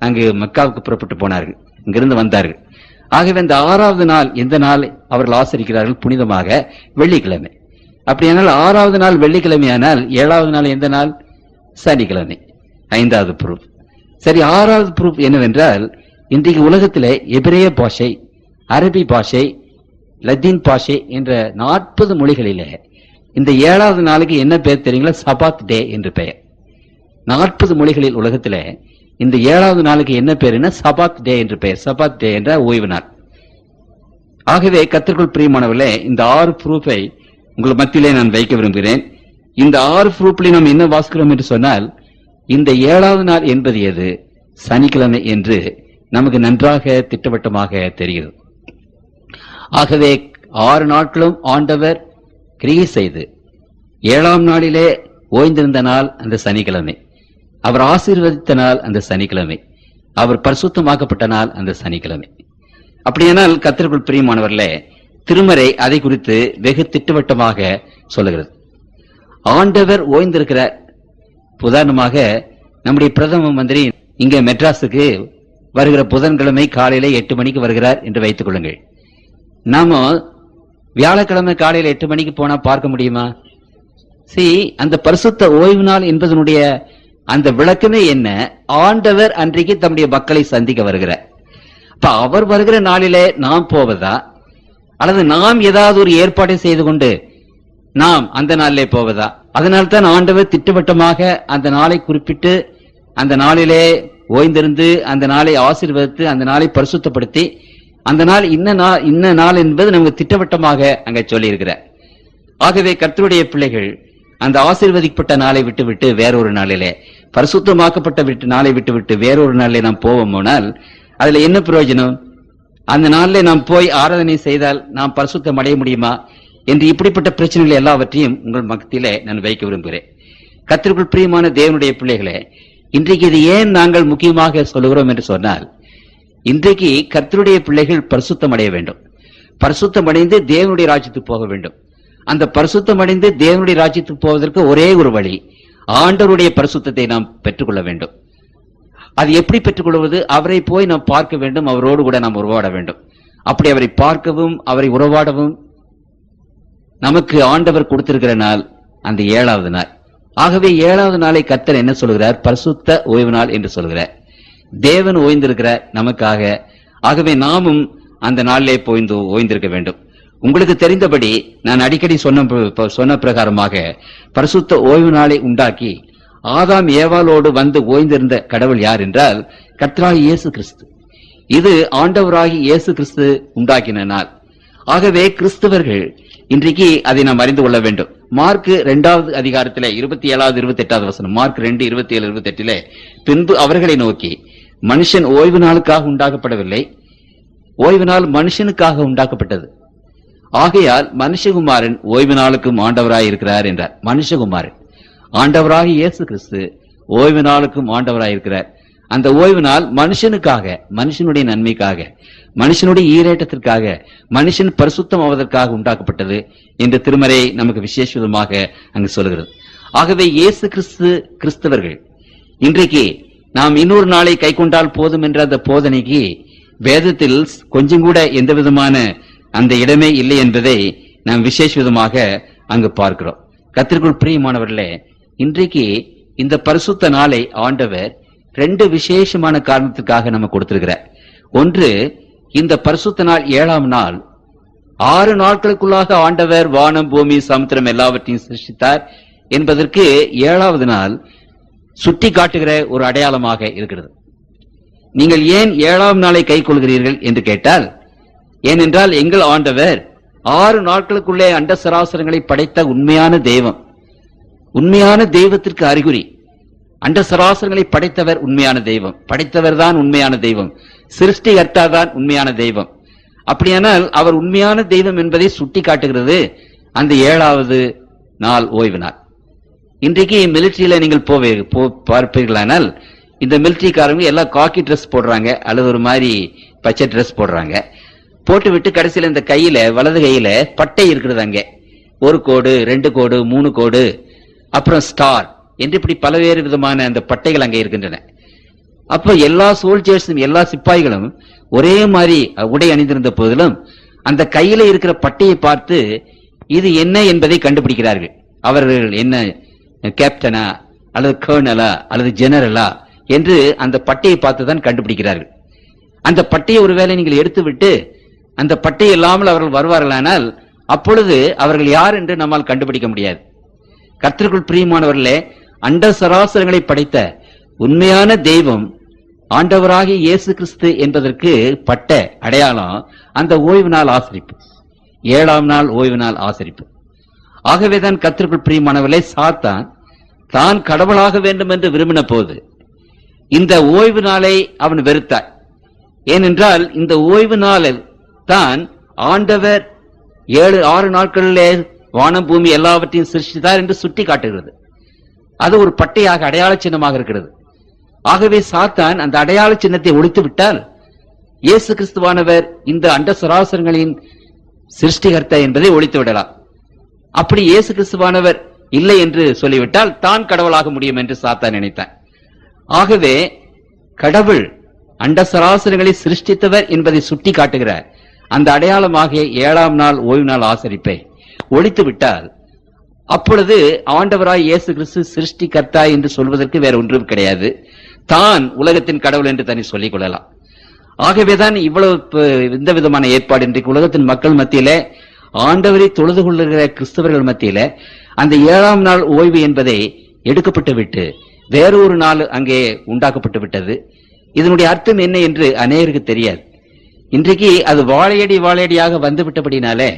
அங்கு மக்காவுக்கு புறப்பட்டு போனார்கள், இங்கிருந்து வந்தார்கள். ஆகவே அந்த 6வது நாள் எந்த நாள் அவர்கள் ஆசரிக்கிறார்கள்? புனிதமாக வெள்ளிக்கிழமை. அப்படியானால் 6வது நாள் வெள்ளிக்கிழமையானால் 7வது நாள் எந்த நாள்? சனிக்கிழமை. 5வது ப்ரூஃப். சரி, 6வது ப்ரூஃப் என்னவென்றால், இன்றைக்கு உலகத்திலே எபிரேய பாஷை, அரபி பாஷை, லத்தீன் பாஷை என்ற 40 மொழிகளிலே இந்த 7வது நாளுக்கு என்ன பெயர் தெரியுங்களா? சபாத் டே என்று பெயர். 40 மொழிகளில் உலகத்திலே இந்த 7வது நாளுக்கு என்ன பேருன்னா சபாத் டே என்று பெயர். சபாத் டே என்ற ஓய்வு நாள். ஆகவே கர்த்தருக்குள் பிரியமானவர்களே, இந்த 6 ப்ரூஃபை உங்கள் மத்தியிலே நான் வைக்க விரும்புகிறேன். இந்த 6 ப்ரூஃப்ல நாம் என்ன வாசிக்கிறோம் என்று சொன்னால், இந்த 7வது நாள் என்பது எது? சனிக்கிழமை என்று நமக்கு நன்றாக திட்டவட்டமாக தெரிகிறது. ஆகவே 6 நாட்களும் ஆண்டவர் கிரியை செய்து 7ஆம் நாளிலே ஓய்ந்திருந்த நாள் அந்த சனிக்கிழமை. அவர் ஆசீர்வதித்த நாள் அந்த சனிக்கிழமை. அவர் பரிசுத்தமாக்கப்பட்ட நாள் அந்த சனிக்கிழமை. அப்படியானால் கர்த்தருக்குள் பிரியமானவர்களே, திருமறை அதை குறித்து வெகு திட்டவட்டமாக சொல்லுகிறது. ஆண்டவர் ஓய்ந்திருக்கிறார். உதாரணமாக நம்முடைய பிரதம மந்திரி இங்க மெட்ராஸுக்கு வருகிற புதன்கிழமை காலையில 8 மணிக்கு வருகிறார் என்று வைத்துக் கொள்ளுங்கள். நாம வியாழக்கிழமை காலையில 8 மணிக்கு போனா பார்க்க முடியுமா? அந்த பரிசுத்த ஓய்வு நாள் என்பதனுடைய அந்த விளக்கமே என்ன? ஆண்டவர் அன்றைக்கு தம்முடைய மக்களை சந்திக்க வருகிறார். அப்ப அவர் வருகிற நாளிலே நாம் போவதா, அல்லது நாம் ஏதாவது ஒரு ஏற்பாட்டை செய்து கொண்டு நாம் அந்த நாளிலே போவதா? அதனால்தான் ஆண்டவர் திட்டவட்டமாக அந்த நாளை குறிப்பிட்டு அந்த நாளிலே ஓய்ந்திருந்து அந்த நாளை ஆசீர்வதித்து அந்த நாளை பரிசுத்தப்படுத்தி அந்த நாள் இன்ன நாள் என்பது நமக்கு திட்டவட்டமாக அங்கே சொல்லி இருக்கிறார். ஆகவே கர்த்தருடைய பிள்ளைகள் அந்த ஆசீர்வதிக்கப்பட்ட நாளை விட்டுவிட்டு வேறொரு நாளிலே, பரிசுத்தமாக்கப்பட்ட நாளை விட்டுவிட்டு வேறொரு நாளிலே நாம் போவோமானால் அதுல என்ன பிரயோஜனம்? அந்த நாளிலே நாம் போய் ஆராதனை செய்தால் நாம் பரிசுத்தம் அடைய முடியுமா என்று இப்படிப்பட்ட பிரச்சனைகள் எல்லாவற்றையும் உங்கள் மத்தியிலே நான் வைக்க விரும்புகிறேன். கர்த்தருக்குள் பிரியமான தேவனுடைய பிள்ளைகளே, இன்றைக்கு இது ஏன் நாங்கள் முக்கியமாக சொல்லுகிறோம் என்று சொன்னால், இன்றைக்கு கர்த்தருடைய பிள்ளைகள் பரிசுத்தம் அடைய வேண்டும். பரிசுத்தம் அடைந்து தேவனுடைய ராஜ்யத்துக்கு போக வேண்டும். அந்த பரிசுத்தம் அடைந்து தேவனுடைய ராஜ்யத்துக்கு போவதற்கு ஒரே ஒரு வழி, ஆண்டவருடைய பரிசுத்தத்தை நாம் பெற்றுக்கொள்ள வேண்டும். அது எப்படி பெற்றுக்கொள்வது? அவரை போய் நாம் பார்க்க வேண்டும், அவரோடு கூட நாம் உறவாட வேண்டும். அப்படி அவரை பார்க்கவும் அவரை உறவாடவும் நமக்கு ஆண்டவர் கொடுத்திருக்கிற நாள் அந்த 7வது நாள். ஆகவே 7வது நாளை கர்த்தர் என்ன சொல்கிறார்? பரிசுத்த ஓய்வு நாள் என்று சொல்கிறார். தேவன் ஓய்ந்திருக்கிறார் நமக்காக. ஆகவே நாமும் அந்த நாளிலே ஓய்ந்திருக்க வேண்டும். உங்களுக்கு தெரிந்தபடி நான் அடிக்கடி சொன்ன பிரகாரமாக பரிசுத்த ஓய்வு நாளை உண்டாக்கி ஆதாம் ஏவாளோடு வந்து ஓய்ந்திருந்த கடவுள் யார் என்றால் கர்த்தராகிய இயேசு கிறிஸ்து. இது ஆண்டவராகி இயேசு கிறிஸ்து உண்டாக்கின நாள். ஆகவே கிறிஸ்தவர்கள் இன்றைக்கு அதை நாம் அறிந்து கொள்ள வேண்டும். மார்க் 2வது அதிகாரத்திலே 27வது 28வது வசனம், மார்க் 2 27 28 பின்பு அவர்களை நோக்கி, மனுஷன் ஓய்வு நாளுக்காக உண்டாக்கப்படவில்லை, ஓய்வு நாள் மனுஷனுக்காக உண்டாக்கப்பட்டது. ஆகையால் மனுஷகுமாரன் ஓய்வு நாளுக்கும் ஆண்டவராய் இருக்கிறார் என்றார். மனுஷகுமாரன் ஆண்டவராகி இயேசு கிறிஸ்து ஓய்வு நாளுக்கும் ஆண்டவராய் இருக்கிறார். அந்த ஓய்வு நாள் மனுஷனுக்காக, மனுஷனுடைய நன்மைக்காக, மனுஷனுடைய ஈரேற்றத்திற்காக, மனுஷன் பரிசுத்தம் ஆவதற்காக உண்டாக்கப்பட்டது என்று திருமறை நமக்கு விசேஷமாக அங்கு சொல்கிறது. ஆகவே இயேசு கிறிஸ்து கிறிஸ்தவர்கள் இன்றைக்கு நாம் இன்னொரு நாளை கை கொண்டால் போதும் என்ற அந்த போதனைக்கு வேதத்தில் கொஞ்சம் கூட எந்த விதமான அந்த இடமே இல்லை என்பதை நாம் விசேஷமாக அங்கு பார்க்கிறோம். கர்த்தருக்குள் பிரியமானவர்களே, இன்றைக்கு இந்த பரிசுத்த நாளை ஆண்டவர் 2 விசேஷமான காரணத்துக்காக நம்ம கொடுத்திருக்கிறார். ஒன்று, இந்த பரிசுத்த நாள் 7ஆம் நாள். 6 நாட்களுக்குள்ளாக ஆண்டவர் வானம் பூமி சமுத்திரம் எல்லாவற்றையும் சிருஷ்டித்தார் என்பதற்கு 7வது நாள் சுட்டி காட்டுகிற ஒரு அடையாளமாக இருக்கிறது. நீங்கள் ஏன் 7ஆம் நாளை கை கொள்கிறீர்கள் என்று கேட்டால், ஏனென்றால் எங்கள் ஆண்டவர் 6 நாட்களுக்குள்ளே அண்ட சராசரங்களை படைத்த உண்மையான தெய்வம். உண்மையான தெய்வத்திற்கு அறிகுறி அண்ட சராசரங்களை படைத்தவர் உண்மையான தெய்வம். படைத்தவர் தான் உண்மையான தெய்வம். சிருஷ்டிகர்த்தா தான் உண்மையான தெய்வம். அப்படியானால் அவர் உண்மையான தெய்வம் என்பதை சுட்டி காட்டுகிறது அந்த 7வது நாள் ஓய்வு நாள். இன்றைக்கு மிலிட்டரியில நீங்கள் பார்ப்பீர்களானால் இந்த மிலிட்டரிக்காரங்க எல்லாம் காக்கி ட்ரெஸ் போடுறாங்க, அல்லது ஒரு மாதிரி பச்சை ட்ரெஸ் போடுறாங்க. போட்டு விட்டு கடைசியில் இந்த கையில வலது கையில பட்டை இருக்கிறது. அங்கே 1 கோடு 2 கோடு 3 கோடு அப்புறம் ஸ்டார் என்று இப்படி பல்வேறு விதமான அந்த பட்டைகள் அங்கே இருக்கின்றன. அப்ப எல்லா சோல்ஜர்ஸும் எல்லா சிப்பாய்களும் ஒரே மாதிரி உடை அணிந்திருந்த போதிலும் அந்த கையில இருக்கிற பட்டையை பார்த்து இது என்ன என்பதை கண்டுபிடிக்கிறார்கள். அவர்கள் என்ன கேப்டனா அல்லது கர்னலா அல்லது ஜெனரலா என்று அந்த பட்டையை பார்த்துதான் கண்டுபிடிக்கிறார்கள். அந்த பட்டையை ஒருவேளை நீங்கள் எடுத்துவிட்டு அந்த பட்டை இல்லாமல் அவர்கள் வருவார்களானால் அப்பொழுது அவர்கள் யார் என்று நம்மால் கண்டுபிடிக்க முடியாது. கர்த்தருக்குள் பிரியமானவர்களே, அண்ட சராசரங்களை படைத்த உண்மையான தெய்வம் ஆண்டவராகிய இயேசு கிறிஸ்து என்பதற்கு பட்ட அடையாளம் அந்த ஓய்வு நாள் ஆசரிப்பு, 7ஆம் நாள் ஓய்வு நாள் ஆசரிப்பு. ஆகவேதான் கர்த்தருக்குள் பிரியமானவர்களே, சாத்தான் தான் கடவுளாக வேண்டும் என்று விரும்பின போது இந்த ஓய்வு நாளை அவன் வெறுத்தார். ஏனென்றால் இந்த ஓய்வு நாளில் தான் ஆண்டவர் 6 நாட்களிலே வானம் பூமி எல்லாவற்றையும் சிருஷ்டித்தார் என்று சுட்டி காட்டுகிறது. அது ஒரு பட்டையாக அடையாள சின்னமாக இருக்கிறது. ஆகவே சாத்தான் அந்த அடையாள சின்னத்தை ஒழித்து விட்டால் இயேசு கிறிஸ்துவானவர் இந்த அண்ட சராசரங்களின் சிருஷ்டிகர்த்தா என்பதை ஒழித்து விடலாம். அப்படி இயேசு கிறிஸ்துவானவர் இல்லை என்று சொல்லிவிட்டால் தான் கடவுளாக முடியும் என்று சாத்தான் நினைத்தான். ஆகவே கடவுள் அண்ட சராசரங்களை சிருஷ்டித்தவர் என்பதை சுட்டி காட்டுகிறார் அந்த அடையாளமாக 7ஆம் நாள் ஓய்வு நாள் ஆசரிப்பை ஒழித்து விட்டால் அப்பொழுது ஆண்டவராய் இயேசு கிறிஸ்து சிருஷ்டிகர்த்தா என்று சொல்வதற்கு வேற ஒன்றும் கிடையாது. தான் உலகத்தின் கடவுள் என்று தன்னை சொல்லிக் கொள்ளலாம். ஆகவேதான் இவ்வளவு இந்த விதமான ஏற்பாடு இன்றைக்கு உலகத்தின் மக்கள் மத்தியிலே ஆண்டவரை தொழுது கொள்ளுகிற கிறிஸ்தவர்கள் மத்தியில அந்த 7ஆம் நாள் ஓய்வு என்பதை எடுக்கப்பட்டு விட்டு வேறொரு நாள் அங்கே உண்டாக்கப்பட்டு விட்டது. இதனுடைய அர்த்தம் என்ன என்று அநேகருக்கு தெரியாது. இன்றைக்கு அது வாழையடியாக வந்து விட்டபடினாலே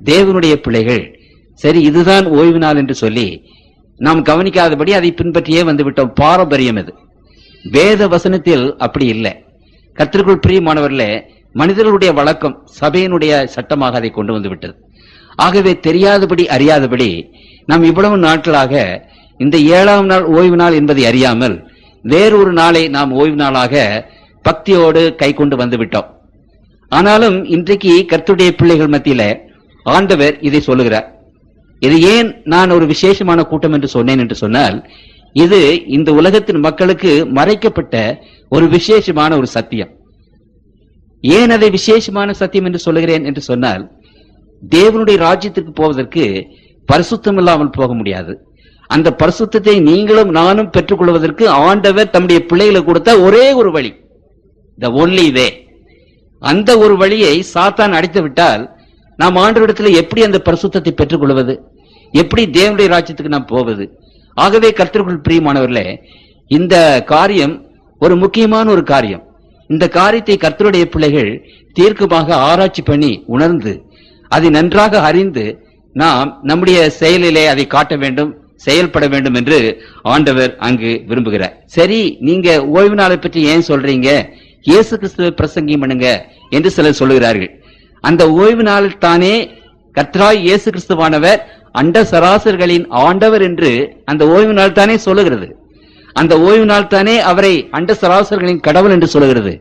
தேவனுடைய பிள்ளைகள் சரி இதுதான் ஓய்வு நாள் என்று சொல்லி நாம் கவனிக்காதபடி அதை பின்பற்றியே வந்துவிட்டோம். பாரம்பரியம் அது. வேத வசனத்தில் அப்படி இல்லை. கர்த்தருக்குள் பிரியமானவர்களே, மனிதர்களுடைய வழக்கம் சபையினுடைய சட்டமாக அதை கொண்டு வந்து விட்டது. ஆகவே தெரியாதபடி அறியாதபடி நாம் இவ்வளவு நாட்களாக இந்த 7ஆம் நாள் ஓய்வு நாள் என்பதை அறியாமல் வேறொரு நாளை நாம் ஓய்வு நாளாக பக்தியோடு கை கொண்டு வந்து விட்டோம். ஆனாலும் இன்றைக்கு கர்த்தருடைய பிள்ளைகள் மத்தியில ஆண்டவர் இதை சொல்லுகிறார். இது ஏன் நான் ஒரு விசேஷமான கூட்டம் என்று சொன்னேன் என்று சொன்னால், இது இந்த உலகத்தின் மக்களுக்கு மறைக்கப்பட்ட ஒரு விசேஷமான ஒரு சத்தியம். ஏன் அதை விசேஷமான சத்தியம் என்று சொல்லுகிறேன் என்று சொன்னால், தேவனுடைய ராஜ்யத்திற்கு போவதற்கு பரிசுத்தம் இல்லாமல் போக முடியாது. அந்த பரிசுத்தத்தை நீங்களும் நானும் பெற்றுக் கொள்வதற்கு ஆண்டவர் தம்முடைய பிள்ளைகளை கொடுத்த ஒரே ஒரு வழி, த ஒன்லி வே. அந்த ஒரு வழியை சாத்தான் அடித்து விட்டால் நாம் ஆண்டவரிடத்தில் எப்படி அந்த பரிசுத்தத்தை பெற்றுக் கொள்வது, எப்படி தேவனுடைய ராஜ்யத்துக்கு நாம் போவது? ஆகவே கர்த்தருக்குள் பிரியமானவர்களே, இந்த காரியம் ஒரு முக்கியமான ஒரு காரியம். இந்த காரியத்தை கர்த்தருடைய பிள்ளைகள் தீர்க்கமாக ஆராய்ச்சி பண்ணி உணர்ந்து அதை நன்றாக அறிந்து நாம் நம்முடைய செயலிலே அதை காட்ட வேண்டும், செயல்பட வேண்டும் என்று ஆண்டவர் அங்கு விரும்புகிறார். சரி, நீங்க ஓய்வு நாளை பற்றி ஏன் சொல்றீங்க, இயேசு கிறிஸ்துவை பிரசங்கம் பண்ணுங்க என்று சிலர் சொல்லுகிறார்கள். அந்த ஓய்வு நாளில் தானே கர்த்தராய் இயேசு கிறிஸ்துவானவர் அண்ட சராசர்களின் ஆண்டவர் என்று அந்த ஓய்வு நாள் தானே சொல்லுகிறது. அந்த ஓய்வு நாள் தானே அவரை அண்ட சராசர்களின் கடவுள் என்று சொல்லுகிறது,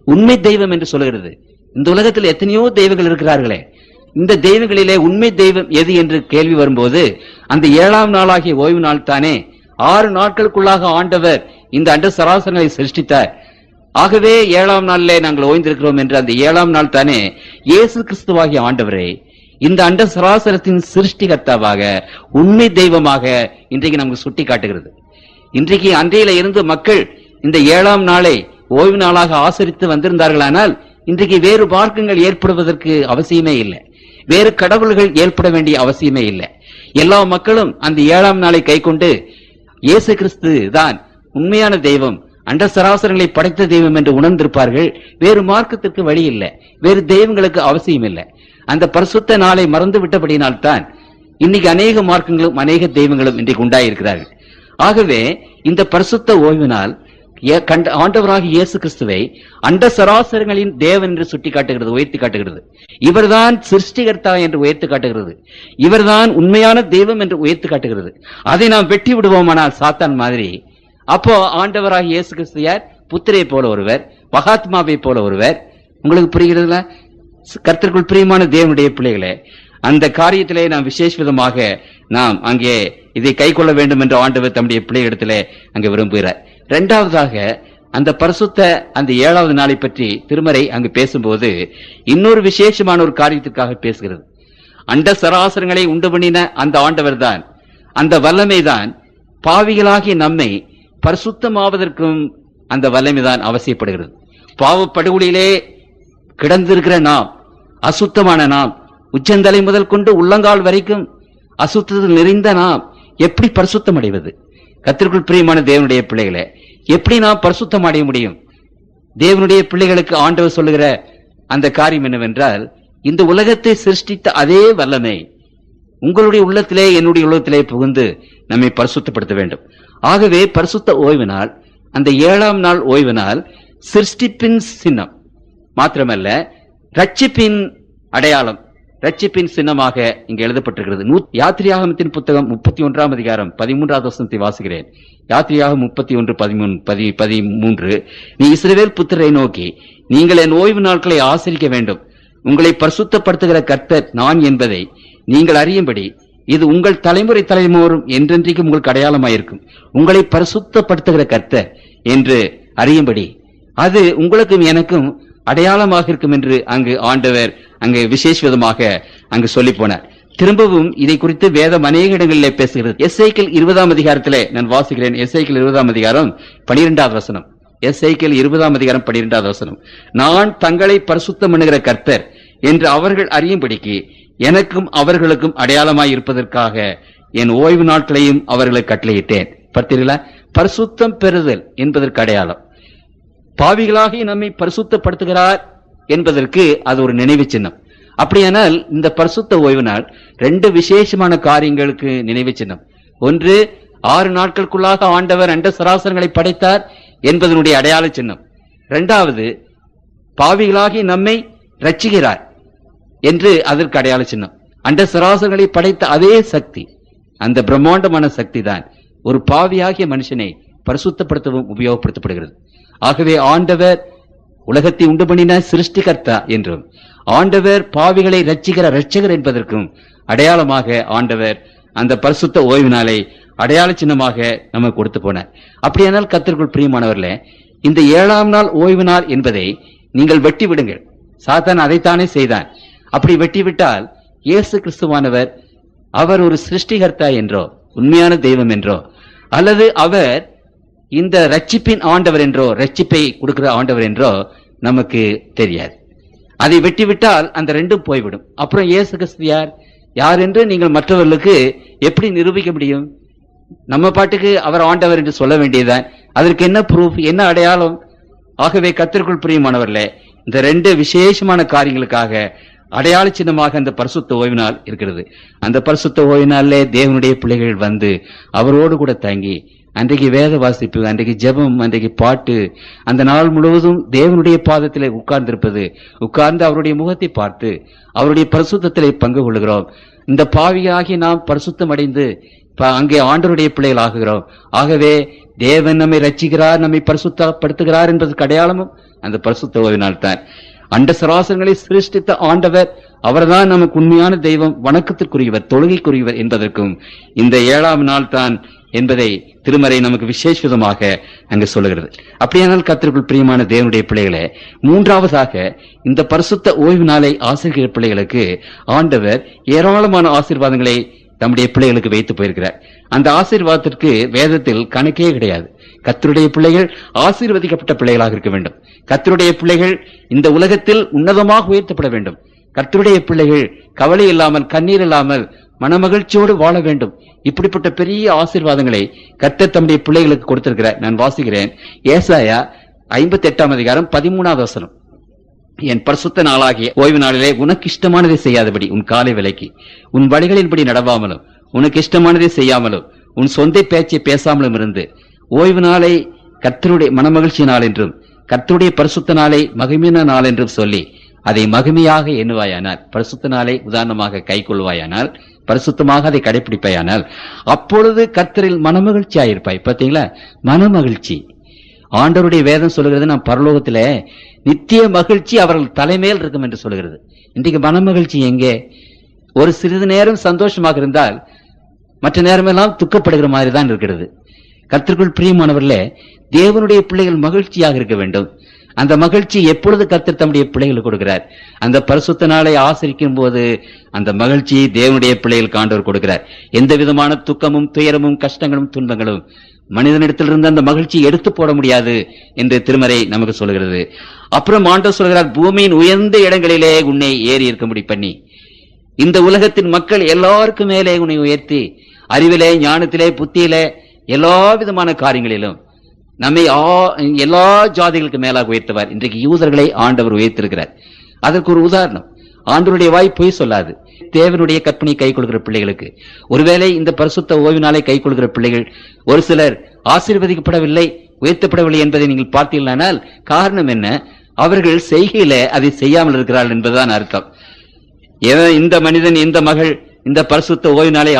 உண்மை தெய்வம் என்று சொல்லுகிறது. இந்த உலகத்தில் எத்தனையோ தெய்வங்கள் இருக்கிறார்களே, இந்த தெய்வங்களிலே உண்மை தெய்வம் எது என்று கேள்வி வரும்போது அந்த 7ஆம் நாளாகிய ஓய்வு நாள் தானே. 6 நாட்களுக்குள்ளாக ஆண்டவர் இந்த அண்ட சராசரங்களை சிருஷ்டித்தார். ஆகவே 7ஆம் நாளிலே நாங்கள் ஓய்ந்திருக்கிறோம் என்று அந்த 7ஆம் நாள் தானே இயேசு கிறிஸ்துவாகிய ஆண்டவரை இந்த அண்ட சராசரத்தின் சிருஷ்டிகர்த்தாவாக உண்மை தெய்வமாக இன்றைக்கு நமக்கு சுட்டி காட்டுகிறது. இன்றைக்கு அன்றையில இருந்து மக்கள் இந்த 7ஆம் நாளை ஓய்வு நாளாக ஆசரித்து வந்திருந்தார்களானால் இன்றைக்கு வேறு மார்க்கங்கள் ஏற்படுவதற்கு அவசியமே இல்லை, வேறு கடவுள்கள் ஏற்பட வேண்டிய அவசியமே இல்லை. எல்லா மக்களும் அந்த 7ஆம் நாளை கை கொண்டு இயேசு கிறிஸ்து தான் உண்மையான தெய்வம், அண்ட சராசரங்களை படைத்த தெய்வம் என்று உணர்ந்திருப்பார்கள். வேறு மார்க்கத்திற்கு வழி இல்லை, வேறு தெய்வங்களுக்கு அவசியம் இல்லை. அந்த பரிசுத்த நாளை மறந்து விட்டபடியினால்தான் இன்னைக்கு அநேக மார்க்கங்களும் அநேக தெய்வங்களும் இன்றைக்கு உண்டாயிருக்கிறார்கள். ஆகவே இந்த பரிசுத்த ஓய்வு நாள் ஆண்டவராக இயேசு கிறிஸ்துவை அண்ட சராசரங்களின் தேவன் என்று சுட்டி காட்டுகிறது, உயர்த்தி காட்டுகிறது. இவர்தான் சிருஷ்டிகர்த்தா என்று உயர்த்தி காட்டுகிறது, இவர்தான் உண்மையான தெய்வம் என்று உயர்த்தி காட்டுகிறது. அதை நாம் வெட்டி விடுவோமானால் சாத்தான் மாதிரி, அப்போ ஆண்டவராக இயேசு கிறிஸ்து யார்? புத்திரை போல ஒருவர், மகாத்மாவை போல ஒருவர். உங்களுக்கு புரிகிறதுல? கர்த்தருக்குள் பிரியமான தேவனுடைய பிள்ளைகளே, அந்த காரியத்திலே நாம் விசேஷ விதமாக நாம் அங்கே இதை கை கொள்ள வேண்டும் என்று ஆண்டவர் தம்முடைய பிள்ளைகளிடத்திலே அங்கே விரும்புகிறார். இரண்டாவதாக அந்த பரிசுத்த அந்த 7வது நாளை பற்றி திருமறை அங்கு பேசும்போது இன்னொரு விசேஷமான ஒரு காரியத்திற்காக பேசுகிறது. அண்ட சராசரங்களை உண்டு பண்ணின அந்த ஆண்டவர் தான், அந்த வல்லமைதான் பாவிகளாகி நம்மை பரிசுத்தமாவதற்கும் அந்த வல்லமைதான் அவசியப்படுகிறது. பாவப்படுகொலியிலே கிடந்திருக்கிற நாம், அசுத்தமான நாம், உச்சந்தலை முதல் கொண்டு உள்ளங்கால் வரைக்கும் அசுத்தத்தில் நிறைந்த நாம் எப்படி பரிசுத்தம் அடைவது? கர்த்தருக்குள் பிரியமான தேவனுடைய பிள்ளைகளே, எப்படி நாம் பரிசுத்தம் அடைய முடியும்? தேவனுடைய பிள்ளைகளுக்கு ஆண்டவர் சொல்லுகிற அந்த காரியம் என்னவென்றால், இந்த உலகத்தை சிருஷ்டித்த அதே வல்லமை உங்களுடைய உள்ளத்திலே என்னுடைய உள்ளத்திலே புகுந்து நம்மை பரிசுத்தப்படுத்த வேண்டும். ஆகவே பரிசுத்த ஓய்வு நாள், அந்த 7ஆம் நாள் ஓய்வு நாள் சிருஷ்டிப்பின் சின்னம் மாத்திரமல்ல, ரட்சிப்பின் அடையாளம், ரட்சிப்பின் சின்னமாக இங்கு எழுதப்பட்டிருக்கிறது. யாத்திரையாகமத்தின் புத்தகம் 31ஆம் அதிகாரம் 13வது வசனத்தை வாசிக்கிறேன். யாத்திரையாகம் 31:13, நீ இஸ்ரவேல் புத்திரரை நோக்கி, நீங்கள் என் ஓய்வு நாட்களை ஆசரிக்க வேண்டும், உங்களை பரிசுத்தப்படுத்துகிற கர்த்தர் நான் என்பதை நீங்கள் அறியும்படி இது உங்கள் தலைமுறை தலைமுறையும் என்றென்றைக்கும் உங்களுக்கு அடையாளமாயிருக்கும். உங்களை பரிசுத்தப்படுத்துகிற கர்த்தர் என்று அறியும்படி அது உங்களுக்கும் எனக்கும் அடையாளமாக இருக்கும் என்று அங்கு ஆண்டவர் அங்கு விசேஷ விதமாக அங்கு சொல்லி போனார். திரும்பவும் இதை குறித்து வேதம் அநேக இடங்களிலே பேசுகிறது. எசேக்கியேல் 20ஆம் அதிகாரத்திலே நான் வாசிக்கிறேன். எசேக்கியேல் 20ஆம் அதிகாரம் 12வது வசனம். எசேக்கியேல் 20ஆம் அதிகாரம் 12வது வசனம். நான் தங்களை பரிசுத்தம் பண்ணுகிற கர்த்தர் என்று அவர்கள் அறியும்படிக்கு எனக்கும் அவர்களுக்கும் அடையாளமாய் இருப்பதற்காக என் ஓய்வு நாட்களையும் அவர்களுக்கு கட்டளையிட்டேன். பார்த்தீர்களா? பரிசுத்தம் பெறுதல் என்பதற்கு அடையாளம். பாவிகளாகி நம்மை பரிசுத்தப்படுத்துகிறார் என்பதற்கு அது ஒரு நினைவு சின்னம். அப்படியானால் இந்த பரிசுத்த ஓய்வு நாள் 2 விசேஷமான காரியங்களுக்கு நினைவு சின்னம். ஒன்று, 6 நாட்களுக்குள்ளாக ஆண்டவர் அண்ட சராசரங்களை படைத்தார் என்பதனுடைய அடையாள சின்னம். 2வது, பாவிகளாகி நம்மை ரட்சிக்கிறார் என்று அதற்கு அடையாள சின்னம். அண்ட சராசரங்களை படைத்த அதே சக்தி, அந்த பிரம்மாண்டமான சக்தி தான் ஒரு பாவியாகிய மனுஷனை பரிசுத்தப்படுத்தவும் உபயோகப்படுத்தப்படுகிறது. ஆகவே ஆண்டவர் உலகத்தை உண்டு பண்ணின சிருஷ்டிகர்த்தா என்றும், ஆண்டவர் பாவிகளை ரட்சிக்கிற ரட்சகர் என்பதற்கும் அடையாளமாக ஆண்டவர் அந்த பரிசுத்த ஓய்வு நாளை அடையாள சின்னமாக நமக்கு கொடுத்து போனார். அப்படியானால் கர்த்தருக்குள் பிரியமானவர்களே, இந்த 7ஆம் நாள் ஓய்வு நாள் என்பதை நீங்கள் வெட்டி விடுங்கள். சாத்தான் அதைத்தானே செய்தான். அப்படி வெட்டிவிட்டால் இயேசு கிறிஸ்துவானவர் அவர் ஒரு சிருஷ்டிகர்த்தா என்றோ உண்மையான தெய்வம் என்றோ அல்லது அவர் இந்த ரட்சிப்பின் ஆண்டவர் என்றோ ரட்சிப்பை கொடுக்கிற ஆண்டவர் என்றோ நமக்கு தெரியாது. அதை வெட்டிவிட்டால் அந்த ரெண்டும் போய்விடும். அப்புறம் இயேசு கிறிஸ்து யார் என்று நீங்கள் மற்றவர்களுக்கு எப்படி நிரூபிக்க முடியும்? நம்ம பாட்டுக்கு அவர் ஆண்டவர் என்று சொல்ல வேண்டியதுதான். அதற்கு என்ன ப்ரூஃப், என்ன அடையாளம்? ஆகவே கர்த்தருக்குள் பிரியமானவர்களே, இந்த ரெண்டு விசேஷமான காரியங்களுக்காக அடையாள சின்னமாக அந்த பரிசுத்த ஓய்வு நாள் இருக்கிறது. அந்த பரிசுத்த ஓய்வு நாளிலே தேவனுடைய பிள்ளைகள் வந்து அவரோடு கூட தங்கி அன்றைக்கு வேத வாசிப்பு, அன்றைக்கு ஜெபம், அன்றைக்கு பாட்டு, அந்த நாள் முழுவதும் தேவனுடைய பாதத்திலே உட்கார்ந்திருப்பது, உட்கார்ந்து அவருடைய முகத்தை பார்த்து அவருடைய பரிசுத்தத்திலே பங்கு கொள்கிறோம். இந்த பாவியாகி நாம் பரிசுத்தம் அடைந்து அங்கே ஆண்டவருடைய பிள்ளைகள் ஆகுகிறோம். ஆகவே தேவன் நம்மை ரட்சிக்கிறார், நம்மை பரிசுத்தப்படுத்துகிறார் என்பதற்கு அடையாளமும் அந்த பரிசுத்த ஓய்வு நாள் தான். அண்ட சராசரங்களை சிருஷ்டித்த ஆண்டவர் அவர்தான் நமக்கு உண்மையான தெய்வம், வணக்கத்திற்குரியவர், தொழுகைக்குரியவர் என்பதற்கும் இந்த 7ஆம் நாள் தான் என்பதை திருமறை நமக்கு விசேஷமாக அங்கு சொல்லுகிறது. அப்படியானால் கர்த்தருக்குள் பிரியமான தேவனுடைய பிள்ளைகளே, மூன்றாவதாக இந்த பரிசுத்த ஓய்வு நாளை ஆசிரியர் பிள்ளைகளுக்கு ஆண்டவர் ஏராளமான ஆசீர்வாதங்களை தம்முடைய பிள்ளைகளுக்கு வைத்து போயிருக்கிறார். அந்த ஆசீர்வாதத்திற்கு வேதத்தில் கணக்கே கிடையாது. கர்த்தருடைய பிள்ளைகள் ஆசீர்வதிக்கப்பட்ட பிள்ளைகளாக இருக்க வேண்டும். கர்த்தருடைய பிள்ளைகள் இந்த உலகத்தில் உன்னதமாக உயர்த்தப்பட வேண்டும். கர்த்தருடைய பிள்ளைகள் கவலை இல்லாமல், கண்ணீர் இல்லாமல், மனமகிழ்ச்சியோடு வாழ வேண்டும். இப்படிப்பட்ட பெரிய ஆசீர்வாதங்களை கர்த்தர் தம்முடைய பிள்ளைகளுக்கு கொடுத்திருக்கிறார். நான் வாசிக்கிறேன். ஏசாயா 58ஆம் அதிகாரம் 13வது வசனம். என் பரிசுத்த நாளாகிய ஓய்வு நாளிலே உனக்கு இஷ்டமானதை செய்யாதபடி உன் காலை விலக்கி உன் வழிகளின்படி நடவாமலும் உனக்கு இஷ்டமானதை செய்யாமலும் உன் சொந்த பேச்சை பேசாமலும் இருந்து ஓய்வு நாளை கர்த்தருடைய மனமகிழ்ச்சி நாள் என்றும் கர்த்தருடைய பரிசுத்த நாளை மகிமையான நாள் என்றும் சொல்லி அதை மகிமையாக எண்ணுவாயானால், பரிசுத்த நாளை உதாரணமாக கை கொள்வாயானால், பரிசுத்தமாக அதை கடைபிடிப்பாயானால், அப்பொழுது கர்த்தரில் மனமகிழ்ச்சியாயிருப்பாய். பார்த்தீங்களா? மனமகிழ்ச்சி. ஆண்டவருடைய வேதம் சொல்லுகிறது, நம் பரலோகத்திலே நித்திய மகிழ்ச்சி அவர்கள் தலைமையில் இருக்கும் என்று சொல்லுகிறது. இன்றைக்கு மனமகிழ்ச்சி எங்கே? ஒரு சிறிது நேரம் சந்தோஷமாக இருந்தால் மற்ற நேரமெல்லாம் துக்கப்படுகிற மாதிரி தான் இருக்கிறது. கர்த்தருக்குள் பிரியமானவர்களே, தேவனுடைய பிள்ளைகள் மகிழ்ச்சியாக இருக்க வேண்டும். அந்த மகிழ்ச்சி எப்பொழுது கர்த்தர் தம்முடைய பிள்ளைகளுக்கு கொடுக்கிறார்? அந்த பரிசுத்த நாளை ஆசரிக்கும் போது அந்த மகிழ்ச்சி தேவனுடைய பிள்ளைகளுக்கு ஆண்டவர் கொடுக்கிறார். எந்த விதமான துக்கமும் துயரமும் கஷ்டங்களும் துன்பங்களும் மனிதனிடத்திலிருந்து அந்த மகிழ்ச்சி எடுத்து போட முடியாது என்று திருமறை நமக்கு சொல்கிறது. அப்புறம் ஆண்டவர் சொல்கிறார், பூமியின் உயர்ந்த இடங்களிலே உன்னை ஏறி இருக்கும்படி பண்ணி இந்த உலகத்தின் மக்கள் எல்லாருக்கும் மேலே உன்னை உயர்த்தி அறிவிலே, ஞானத்திலே, புத்தியிலே, எல்லா விதமான காரியங்களிலும் நம்மை எல்லா ஜாதிகளுக்கு மேலாக உயர்த்துவார். இன்றைக்கு யூதர்களை ஆண்டவர் உயர்த்திருக்கிறார். அதற்கு ஒரு உதாரணம், ஆண்டவருடைய வாய் பொய் சொல்லாது. தேவனுடைய கற்பனை கை கொள்கிற பிள்ளைகளுக்கு, ஒருவேளை இந்த பரிசுத்த ஓய்வு நாளை கை கொள்கிற பிள்ளைகள் ஒரு சிலர் ஆசீர்வதிக்கப்படவில்லை, உயர்த்தப்படவில்லை என்பதை நீங்கள் பார்த்தீர்களானால் காரணம் என்ன? அவர்கள் செய்கையில அதை செய்யாமல் இருக்கிறார்கள் என்பதுதான் அர்த்தம். இந்த மனிதன், இந்த மகள் இந்த பரிசுத்த ஓய்வு நாளை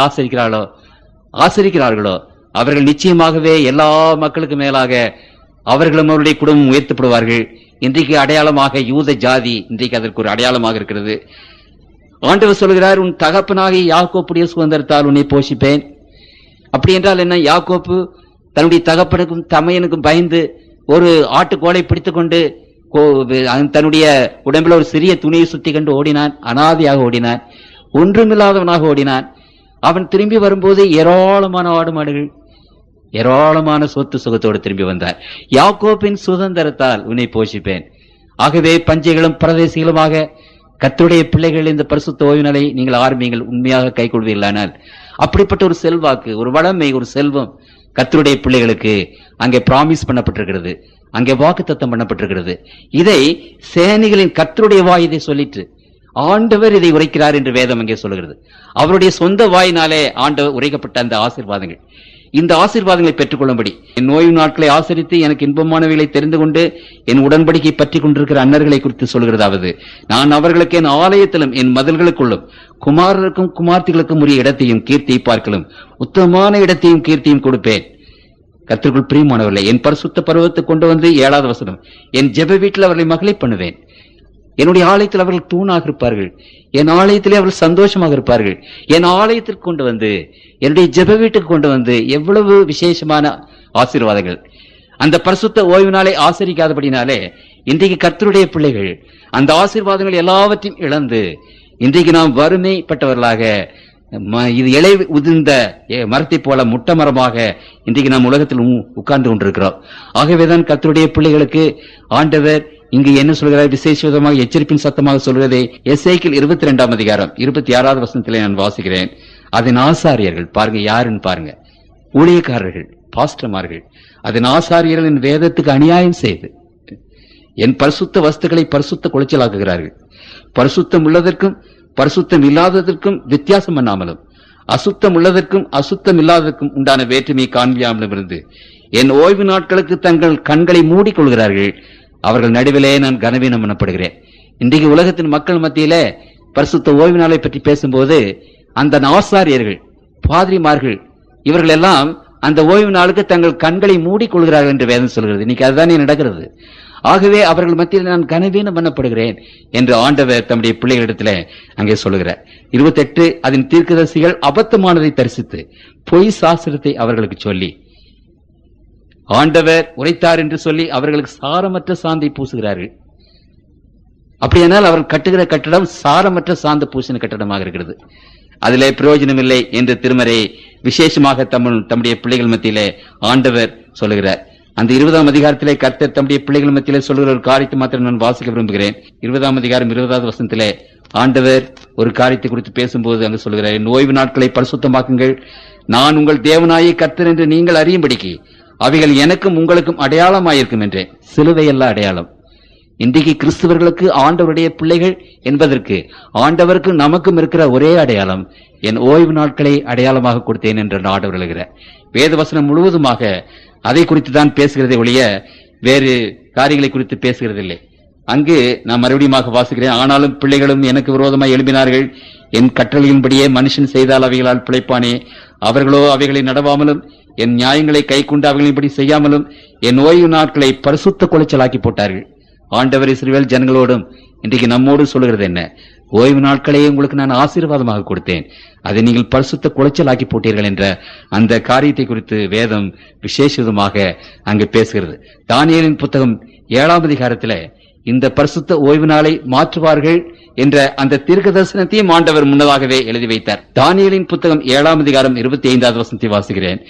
ஆசரிக்கிறார்களோ அவர்கள் நிச்சயமாகவே எல்லா மக்களுக்கு மேலாக அவர்களும் அவருடைய குடும்பம் உயர்த்தப்படுவார்கள். இன்றைக்கு அடையாளமாக யூத ஜாதி இன்றைக்கு அதற்கு ஒரு அடையாளமாக இருக்கிறது. ஆண்டவர் சொல்கிறார், உன் தகப்பனாகிய யாக்கோப்புடைய சுதந்திரத்தால் உன்னை போஷிப்பேன். அப்படி என்றால் என்ன? யாக்கோப்பு தன்னுடைய தகப்பனுக்கும் தமையனுக்கும் பயந்து ஒரு ஆட்டுக்கோலை பிடித்துக் கொண்டு தன்னுடைய உடம்பில் ஒரு சிறிய துணியை சுத்தி கண்டு ஓடினான். அனாதையாக ஓடினான், ஒன்றுமில்லாதவனாக ஓடினான். அவன் திரும்பி வரும்போது ஏராளமான ஆடு மாடுகள், ஏராளமான சொத்து சுகத்தோடு திரும்பி வந்தார். யாக்கோப்பின் சுதந்திரத்தால் உன்னை போஷிப்பேன். ஆகவே பஞ்சைகளும் பரதேசிகளுமாக கர்த்தருடைய பிள்ளைகள் இந்த பரிசுத்த ஓய்வு நாளை நீங்கள் ஆரம்பிங்கள், உண்மையாக கை கொள்வீர்களானால் அப்படிப்பட்ட ஒரு செல்வாக்கு, ஒரு வளமை, ஒரு செல்வம் கர்த்தருடைய பிள்ளைகளுக்கு அங்கே பிராமிஸ் பண்ணப்பட்டிருக்கிறது, அங்கே வாக்குத்தத்தம் பண்ணப்பட்டிருக்கிறது. இதை சேனைகளின் கர்த்தருடைய வாய் இதை சொல்லிட்டு ஆண்டவர் இதை உரைக்கிறார் என்று வேதம் அங்கே சொல்லுகிறது. அவருடைய சொந்த வாயினாலே ஆண்டவர் உரைக்கப்பட்ட அந்த ஆசீர்வாதங்கள், இந்த ஆசீர்வாதங்களை பெற்றுக்கொள்ளும்படி என் ஓய்வு நாட்களை ஆசரித்து எனக்கு இன்பமானவைகளை தெரிந்து கொண்டு என் உடன்படிக்கை பற்றி கொண்டிருக்கிற அன்னர்களை குறித்து சொல்கிறதாவது, நான் அவர்களுக்கு என் ஆலயத்திலும் என் மதில்களுக்குள்ளும் குமாரருக்கும் குமார்த்திகளுக்கும் உரிய இடத்தையும் கீர்த்தியை பார்க்கலும் உத்தமமான இடத்தையும் கீர்த்தியும் கொடுப்பேன். கர்த்தருக்குள் பிரியமானவர்களே, என் பரிசுத்த பருவத்தை கொண்டு வந்து 7வது வசனம், என் ஜெப வீட்டில் அவர்களை மகளை பண்ணுவேன். என்னுடைய ஆலயத்தில் அவர்கள் தூணாக இருப்பார்கள், என் ஆலயத்திலே அவர்கள் சந்தோஷமாக இருப்பார்கள். என் ஆலயத்திற்கு கொண்டு வந்து, என்னுடைய ஜெப வீட்டுக்கு கொண்டு வந்து, எவ்வளவு விசேஷமான ஆசீர்வாதங்கள்! அந்த பரிசுத்த ஓய்வு நாளை ஆசரிக்காதபடினாலே இன்றைக்கு கர்த்தருடைய பிள்ளைகள் அந்த ஆசீர்வாதங்கள் எல்லாவற்றையும் இழந்து இன்றைக்கு நாம் வறுமைப்பட்டவர்களாக, இது இலை உதிர்ந்த மரத்தை போல முட்ட மரமாக இன்றைக்கு நாம் உலகத்தில் உட்கார்ந்து கொண்டிருக்கிறோம். ஆகவேதான் கர்த்தருடைய பிள்ளைகளுக்கு ஆண்டவர் இங்கு என்ன சொல்கிறார்? விசேஷமாக எச்சரிப்பின் சத்தமாக சொல்கிறதே எசேக்கியேல் 22 அதிகாரம் 26வது வசனத்திலே நான் வாசிக்கிறேன். அதன் ஆசாரியர்கள் பாருங்க, யாருன்னு பாருங்க, ஊழியக்காரர்கள், பாஸ்டர்மார்கள், அதன் ஆசாரியர்கள் வேதத்துக்கு அநியாயம் செய்து என் பரிசுத்த வஸ்துக்களை பரிசுத்த குலைச்சலாக்குகிறார்கள். பரிசுத்தம் உள்ளதற்கும் பரிசுத்தம் இல்லாததற்கும் வித்தியாசம் பண்ணாமலும், அசுத்தம் உள்ளதற்கும் அசுத்தம் இல்லாததற்கும் உண்டான வேற்றுமையை காண்பியாமலும் இருந்து என் ஓய்வு நாட்களுக்கு தங்கள் கண்களை மூடிக்கொள்கிறார்கள். அவர்கள் நடுவிலே நான் கனவீனம் பண்ணப்படுகிறேன். இன்றைக்கு உலகத்தின் மக்கள் மத்தியில பரிசுத்த ஓய்வு நாளை பற்றி பேசும்போது அந்த ஆசாரியர்கள், பாதிரிமார்கள், இவர்கள் எல்லாம் அந்த ஓய்வு நாளுக்கு தங்கள் கண்களை மூடிக்கொள்கிறார்கள் என்று வேதம் சொல்கிறது. இன்னைக்கு அதுதானே நடக்கிறது. ஆகவே அவர்கள் மத்தியில் நான் கனவீனம் பண்ணப்படுகிறேன் என்று ஆண்டவர் தம்முடைய பிள்ளைகளிடத்தில் அங்கே சொல்லுகிறார். 28 அதன் தீர்க்கதரிசிகள் அபத்தமானதை தரிசித்து பொய் சாஸ்திரத்தை அவர்களுக்கு சொல்லி ஆண்டவர் உரைத்தார் என்று சொல்லி அவர்களுக்கு சாரமற்ற சாந்தை பூசுகிறார்கள். அப்படியானால் அவர்கள் கட்டுகிற கட்டடம் சாரமற்ற சாந்த பூசின கட்டடமாக இருக்கிறது. அதிலே பிரயோஜனம் இல்லை என்று திருமறை விசேஷமாக தம்முடைய பிள்ளைகள் மத்தியிலே ஆண்டவர் சொல்லுகிறார். அந்த 20ஆம் அதிகாரத்திலே கர்த்தர் தம்முடைய பிள்ளைகள் மத்தியிலே சொல்லுகிற ஒரு காரியத்தை மாத்திரம் நான் வாசிக்க விரும்புகிறேன். 20ஆம் அதிகாரம் 20வது வசனத்திலே ஆண்டவர் ஒரு காரியத்தை குறித்து பேசும்போது அங்கு சொல்லுகிறார், என் ஓய்வு நாட்களை பரிசுத்தமாக்குங்கள், நான் உங்கள் தேவனாகிய கர்த்தர் என்று நீங்கள் அறியும்படிக்கு அவைகள் எனக்கும் உங்களுக்கும் அடையாளமாயிருக்கும் என்றேன். சிலுவையல்ல அடையாளம். இன்றைக்கு கிறிஸ்துவர்களுக்கு ஆண்டவருடைய பிள்ளைகள் என்பதற்கு ஆண்டவருக்கு நமக்கும் இருக்கிற ஒரே அடையாளம், என் ஓய்வு நாட்களை அடையாளமாக கொடுத்தேன் என்ற ஆண்டவர் எழுகிறார். வேத வசனம் முழுவதுமாக அதை குறித்து தான் பேசுகிறதை ஒழிய வேறு காரியங்களை குறித்து பேசுகிறதில்லை. அங்கு நான் மறுபடியும் வாசிக்கிறேன். ஆனாலும் பிள்ளைகளும் எனக்கு விரோதமாக எழுப்பினார்கள், என் கட்டளையின்படியே மனுஷன் செய்தால் அவைகளால் பிழைப்பானே, அவர்களோ அவைகளை நடவாமலும் என் நியாயங்களை கை கொண்டு அவைகளின்படி செய்யாமலும் என் ஓய்வு நாட்களை பரிசுத்த குலைச்சலாக்கி போட்டார்கள். ஆண்டவர் இஸ்ரவேல் ஜனங்களோடும் இன்றைக்கு நம்மோடு சொல்லுகிறது என்ன? ஓய்வு நாட்களையே உங்களுக்கு நான் ஆசீர்வாதமாக கொடுத்தேன், அதை நீங்கள் பரிசுத்த குலைச்சலாக்கி போட்டீர்கள் என்ற அந்த காரியத்தை குறித்து வேதம் விசேஷமாக அங்கு பேசுகிறது. தானியேலின் புத்தகம் 7ஆம் அதிகாரத்தில் இந்த பரிசுத்த ஓய்வு நாளை மாற்றுவார்கள் என்ற அந்த தீர்க்க தரிசனத்தையும் ஆண்டவர் முன்னதாகவே எழுதி வைத்தார். தானியேலின் புத்தகம் 7ஆம் அதிகாரம் 25வது வசனத்தை வாசிக்கிறேன்.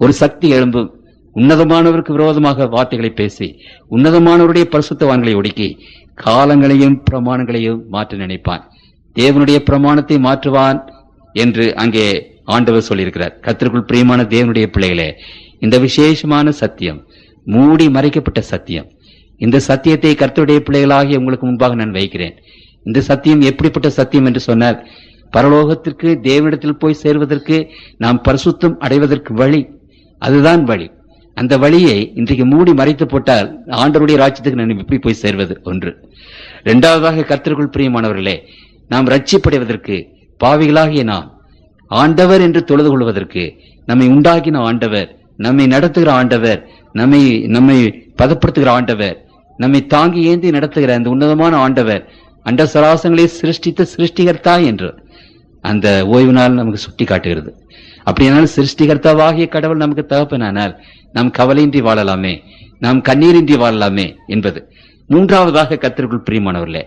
ஒரு சக்தி எழும்பும், உன்னதமானவருக்கு விரோதமாக வார்த்தைகளை பேசி உன்னதமானவருடைய பரிசுத்தவான்களை ஒடுக்கி காலங்களையும் பிரமாணங்களையும் மாற்ற நினைப்பான். தேவனுடைய பிரமாணத்தை மாற்றுவான் என்று அங்கே ஆண்டவர் சொல்லியிருக்கிறார். கர்த்தருக்குள் பிரியமான தேவனுடைய பிள்ளைகளே, இந்த விசேஷமான சத்தியம், மூடி மறைக்கப்பட்ட சத்தியம், இந்த சத்தியத்தை கர்த்தருடைய பிள்ளைகளாகிய உங்களுக்கு முன்பாக நான் வைக்கிறேன். இந்த சத்தியம் எப்படிப்பட்ட சத்தியம் என்று சொன்னால், பரலோகத்திற்கு தேவனிடத்தில் போய் சேர்வதற்கு நாம் பரிசுத்தம் அடைவதற்கு வழி, அதுதான் வழி. அந்த வழியை இன்றைக்கு மூடி மறைத்து போட்டால் ஆண்டவருடைய ராஜ்யத்துக்கு நான் எப்படி போய் சேர்வது? ஒன்று. இரண்டாவதாக, கர்த்தருக்குள் பிரியமானவர்களே, நாம் ரட்சிப்படைவதற்கு பாவிகளாகிய நாம் ஆண்டவர் என்று தொழுது கொள்வதற்கு நம்மை உண்டாக்கின ஆண்டவர், நம்மை நடத்துகிற ஆண்டவர், நம்மை பதப்படுத்துகிற ஆண்டவர், நம்மை தாங்கி ஏந்தி நடத்துகிற அந்த உன்னதமான ஆண்டவர், அண்ட சராசங்களை சிருஷ்டித்த சிருஷ்டிகர்த்தா என்று அந்த ஓய்வு நாள் நமக்கு சுட்டி காட்டுகிறது. அப்படியானால் சிருஷ்டிகர்த்தாவாகிய கடவுள் நமக்கு தகப்பனானால் நாம் கவலையின்றி வாழலாமே, நாம் கண்ணீரின்றி வாழலாமே என்பது. மூன்றாவதாக, கர்த்தருக்குள் பிரியமானவர்களே,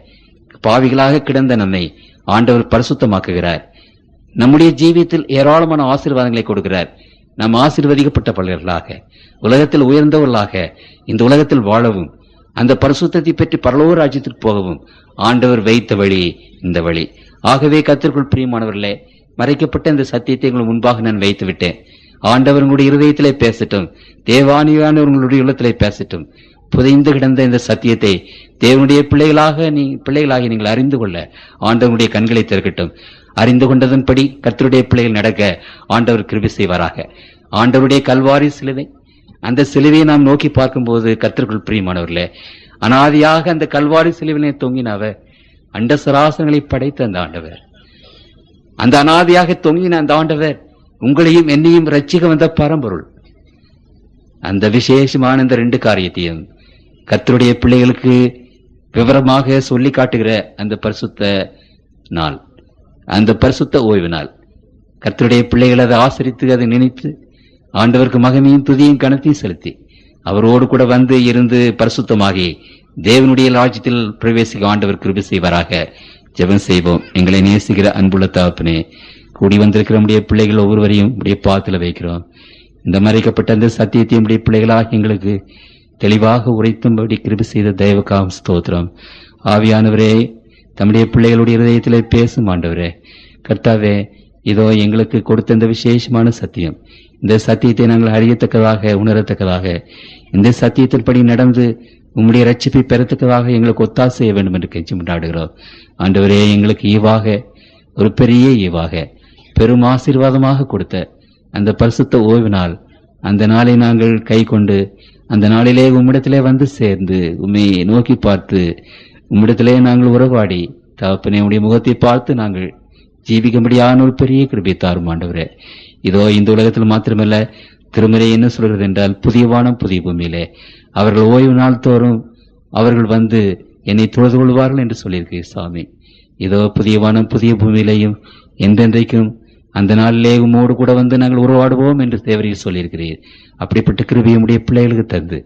பாவிகளாக கிடந்த நம்மை ஆண்டவர் பரிசுத்தமாக்குகிறார். நம்முடைய ஜீவியத்தில் ஏராளமான ஆசீர்வாதங்களை கொடுக்கிறார். நாம் ஆசீர்வதிக்கப்பட்டவர்களாக, உலகத்தில் உயர்ந்தவர்களாக இந்த உலகத்தில் வாழவும், அந்த பரிசுத்தத்தை பெற்று பரலோக ராஜ்யத்திற்கு போகவும் ஆண்டவர் வைத்த வழி இந்த வழி. ஆகவே கர்த்தருக்குள் பிரியமானவர்களே, மறைக்கப்பட்ட இந்த சத்தியத்தை உங்கள் முன்பாக நான் வைத்து விட்டேன். ஆண்டவர் உங்களுடைய இருதயத்திலே பேசட்டும், தேவானியான உங்களுடைய உள்ளத்திலே பேசட்டும். புதைந்து கிடந்த இந்த சத்தியத்தை தேவனுடைய பிள்ளைகளாகி நீங்கள் அறிந்து கொள்ள ஆண்டவருடைய கண்களை திறக்கட்டும். அறிந்து கொண்டதன்படி கர்த்தருடைய பிள்ளைகள் நடக்க ஆண்டவர் கிருபை செய்வாராக. ஆண்டவருடைய கல்வாரி சிலுவை, அந்த சிலுவையை நாம் நோக்கி பார்க்கும்போது கர்த்தருக்குள் பிரியமானவர்களே, அனாதியாக அந்த கல்வாரி சிலுவினை தொங்கினவர், அண்ட சராசரங்களை படைத்த அந்த ஆண்டவர், அந்த அனாதியாக தொங்கின அந்த ஆண்டவர் உங்களையும் என்னையும் ரட்சிக்க வந்த பரம்பொருள். அந்த விசேஷமான இந்த 2 காரியத்தையும் கர்த்தருடைய பிள்ளைகளுக்கு விவரமாக சொல்லி காட்டுகிற அந்த பரிசுத்த நாள், அந்த பரிசுத்த ஓய்வு நாள், கர்த்தருடைய பிள்ளைகள் அதை ஆசரித்து, அதை நினைத்து ஆண்டவருக்கு மகிமையும் துதியும் கனத்தையும் செலுத்தி அவரோடு கூட வந்து இருந்து பரிசுத்தமாகி தேவனுடைய ராஜ்யத்தில் பிரவேசிக்க ஆண்டவர் கிருபை செய்வாராக. ஜெபம் செய்வோம். எங்களை நேசிக்கிற அன்புள்ள தகப்பனே, கூடி வந்திருக்கிற நம்முடைய பிள்ளைகள் ஒவ்வொருவரையும் உடைய பாத்துல வைக்கிறோம். இந்த மறைக்கப்பட்ட அந்த சத்தியத்தையும் உடைய பிள்ளைகளாக எங்களுக்கு தெளிவாக உரைத்தும்படி கிருபை செய்த தெய்வக்காம் ஸ்தோத்திரம். ஆவியானவரே, தம்முடைய பிள்ளைகளுடைய இதயத்திலே பேசும் ஆண்டவரே. கர்த்தாவே, இதோ எங்களுக்கு கொடுத்த இந்த விசேஷமான சத்தியம், இந்த சத்தியத்தை நாங்கள் அறியத்தக்கதாக, உணரத்தக்கதாக, இந்த சத்தியத்தின்படி நடந்து உம்முடைய ரட்சிப்பை பெறத்தக்கதாக எங்களுக்கு ஒத்தாசை செய்ய வேண்டும் என்று கெஞ்சி கொண்டாடுகிறோம். ஆண்டவரே, எங்களுக்கு ஈவாக, ஒரு பெரிய ஈவாக, பெரும் ஆசீர்வாதமாக கொடுத்த அந்த பரிசுத்த ஓய்வு நாள், அந்த நாளை நாங்கள் கை கொண்டு அந்த நாளிலே உம்மிடத்திலே வந்து சேர்ந்து உம்மை நோக்கி பார்த்து உம்மிடத்திலே நாங்கள் உறவாடி தகப்பனே உடைய முகத்தை பார்த்து நாங்கள் ஜீவிக்கும்படியான ஒரு பெரிய கிருபை தாரும் ஆண்டவரே. இதோ இந்த உலகத்தில் மாத்திரமல்ல, திருமறை என்ன சொல்கிறது என்றால், புதிய வானம் புதிய பூமியிலே அவர்கள் ஓய்வு நாள் தோறும் அவர்கள் வந்து என்னை தொழுது கொள்வார்கள் என்று சொல்லியிருக்கிறீர் சாமி. இதோ புதிய வானம் புதிய பூமியிலேயும் என்றென்றைக்கும் அந்த நாளிலே உம்மோடு கூட வந்து நாங்கள் உறவாடுவோம் என்று தேவரையில் சொல்லியிருக்கிறீர். அப்படிப்பட்ட கிருபையை உடைய பிள்ளைகளுக்கு தந்து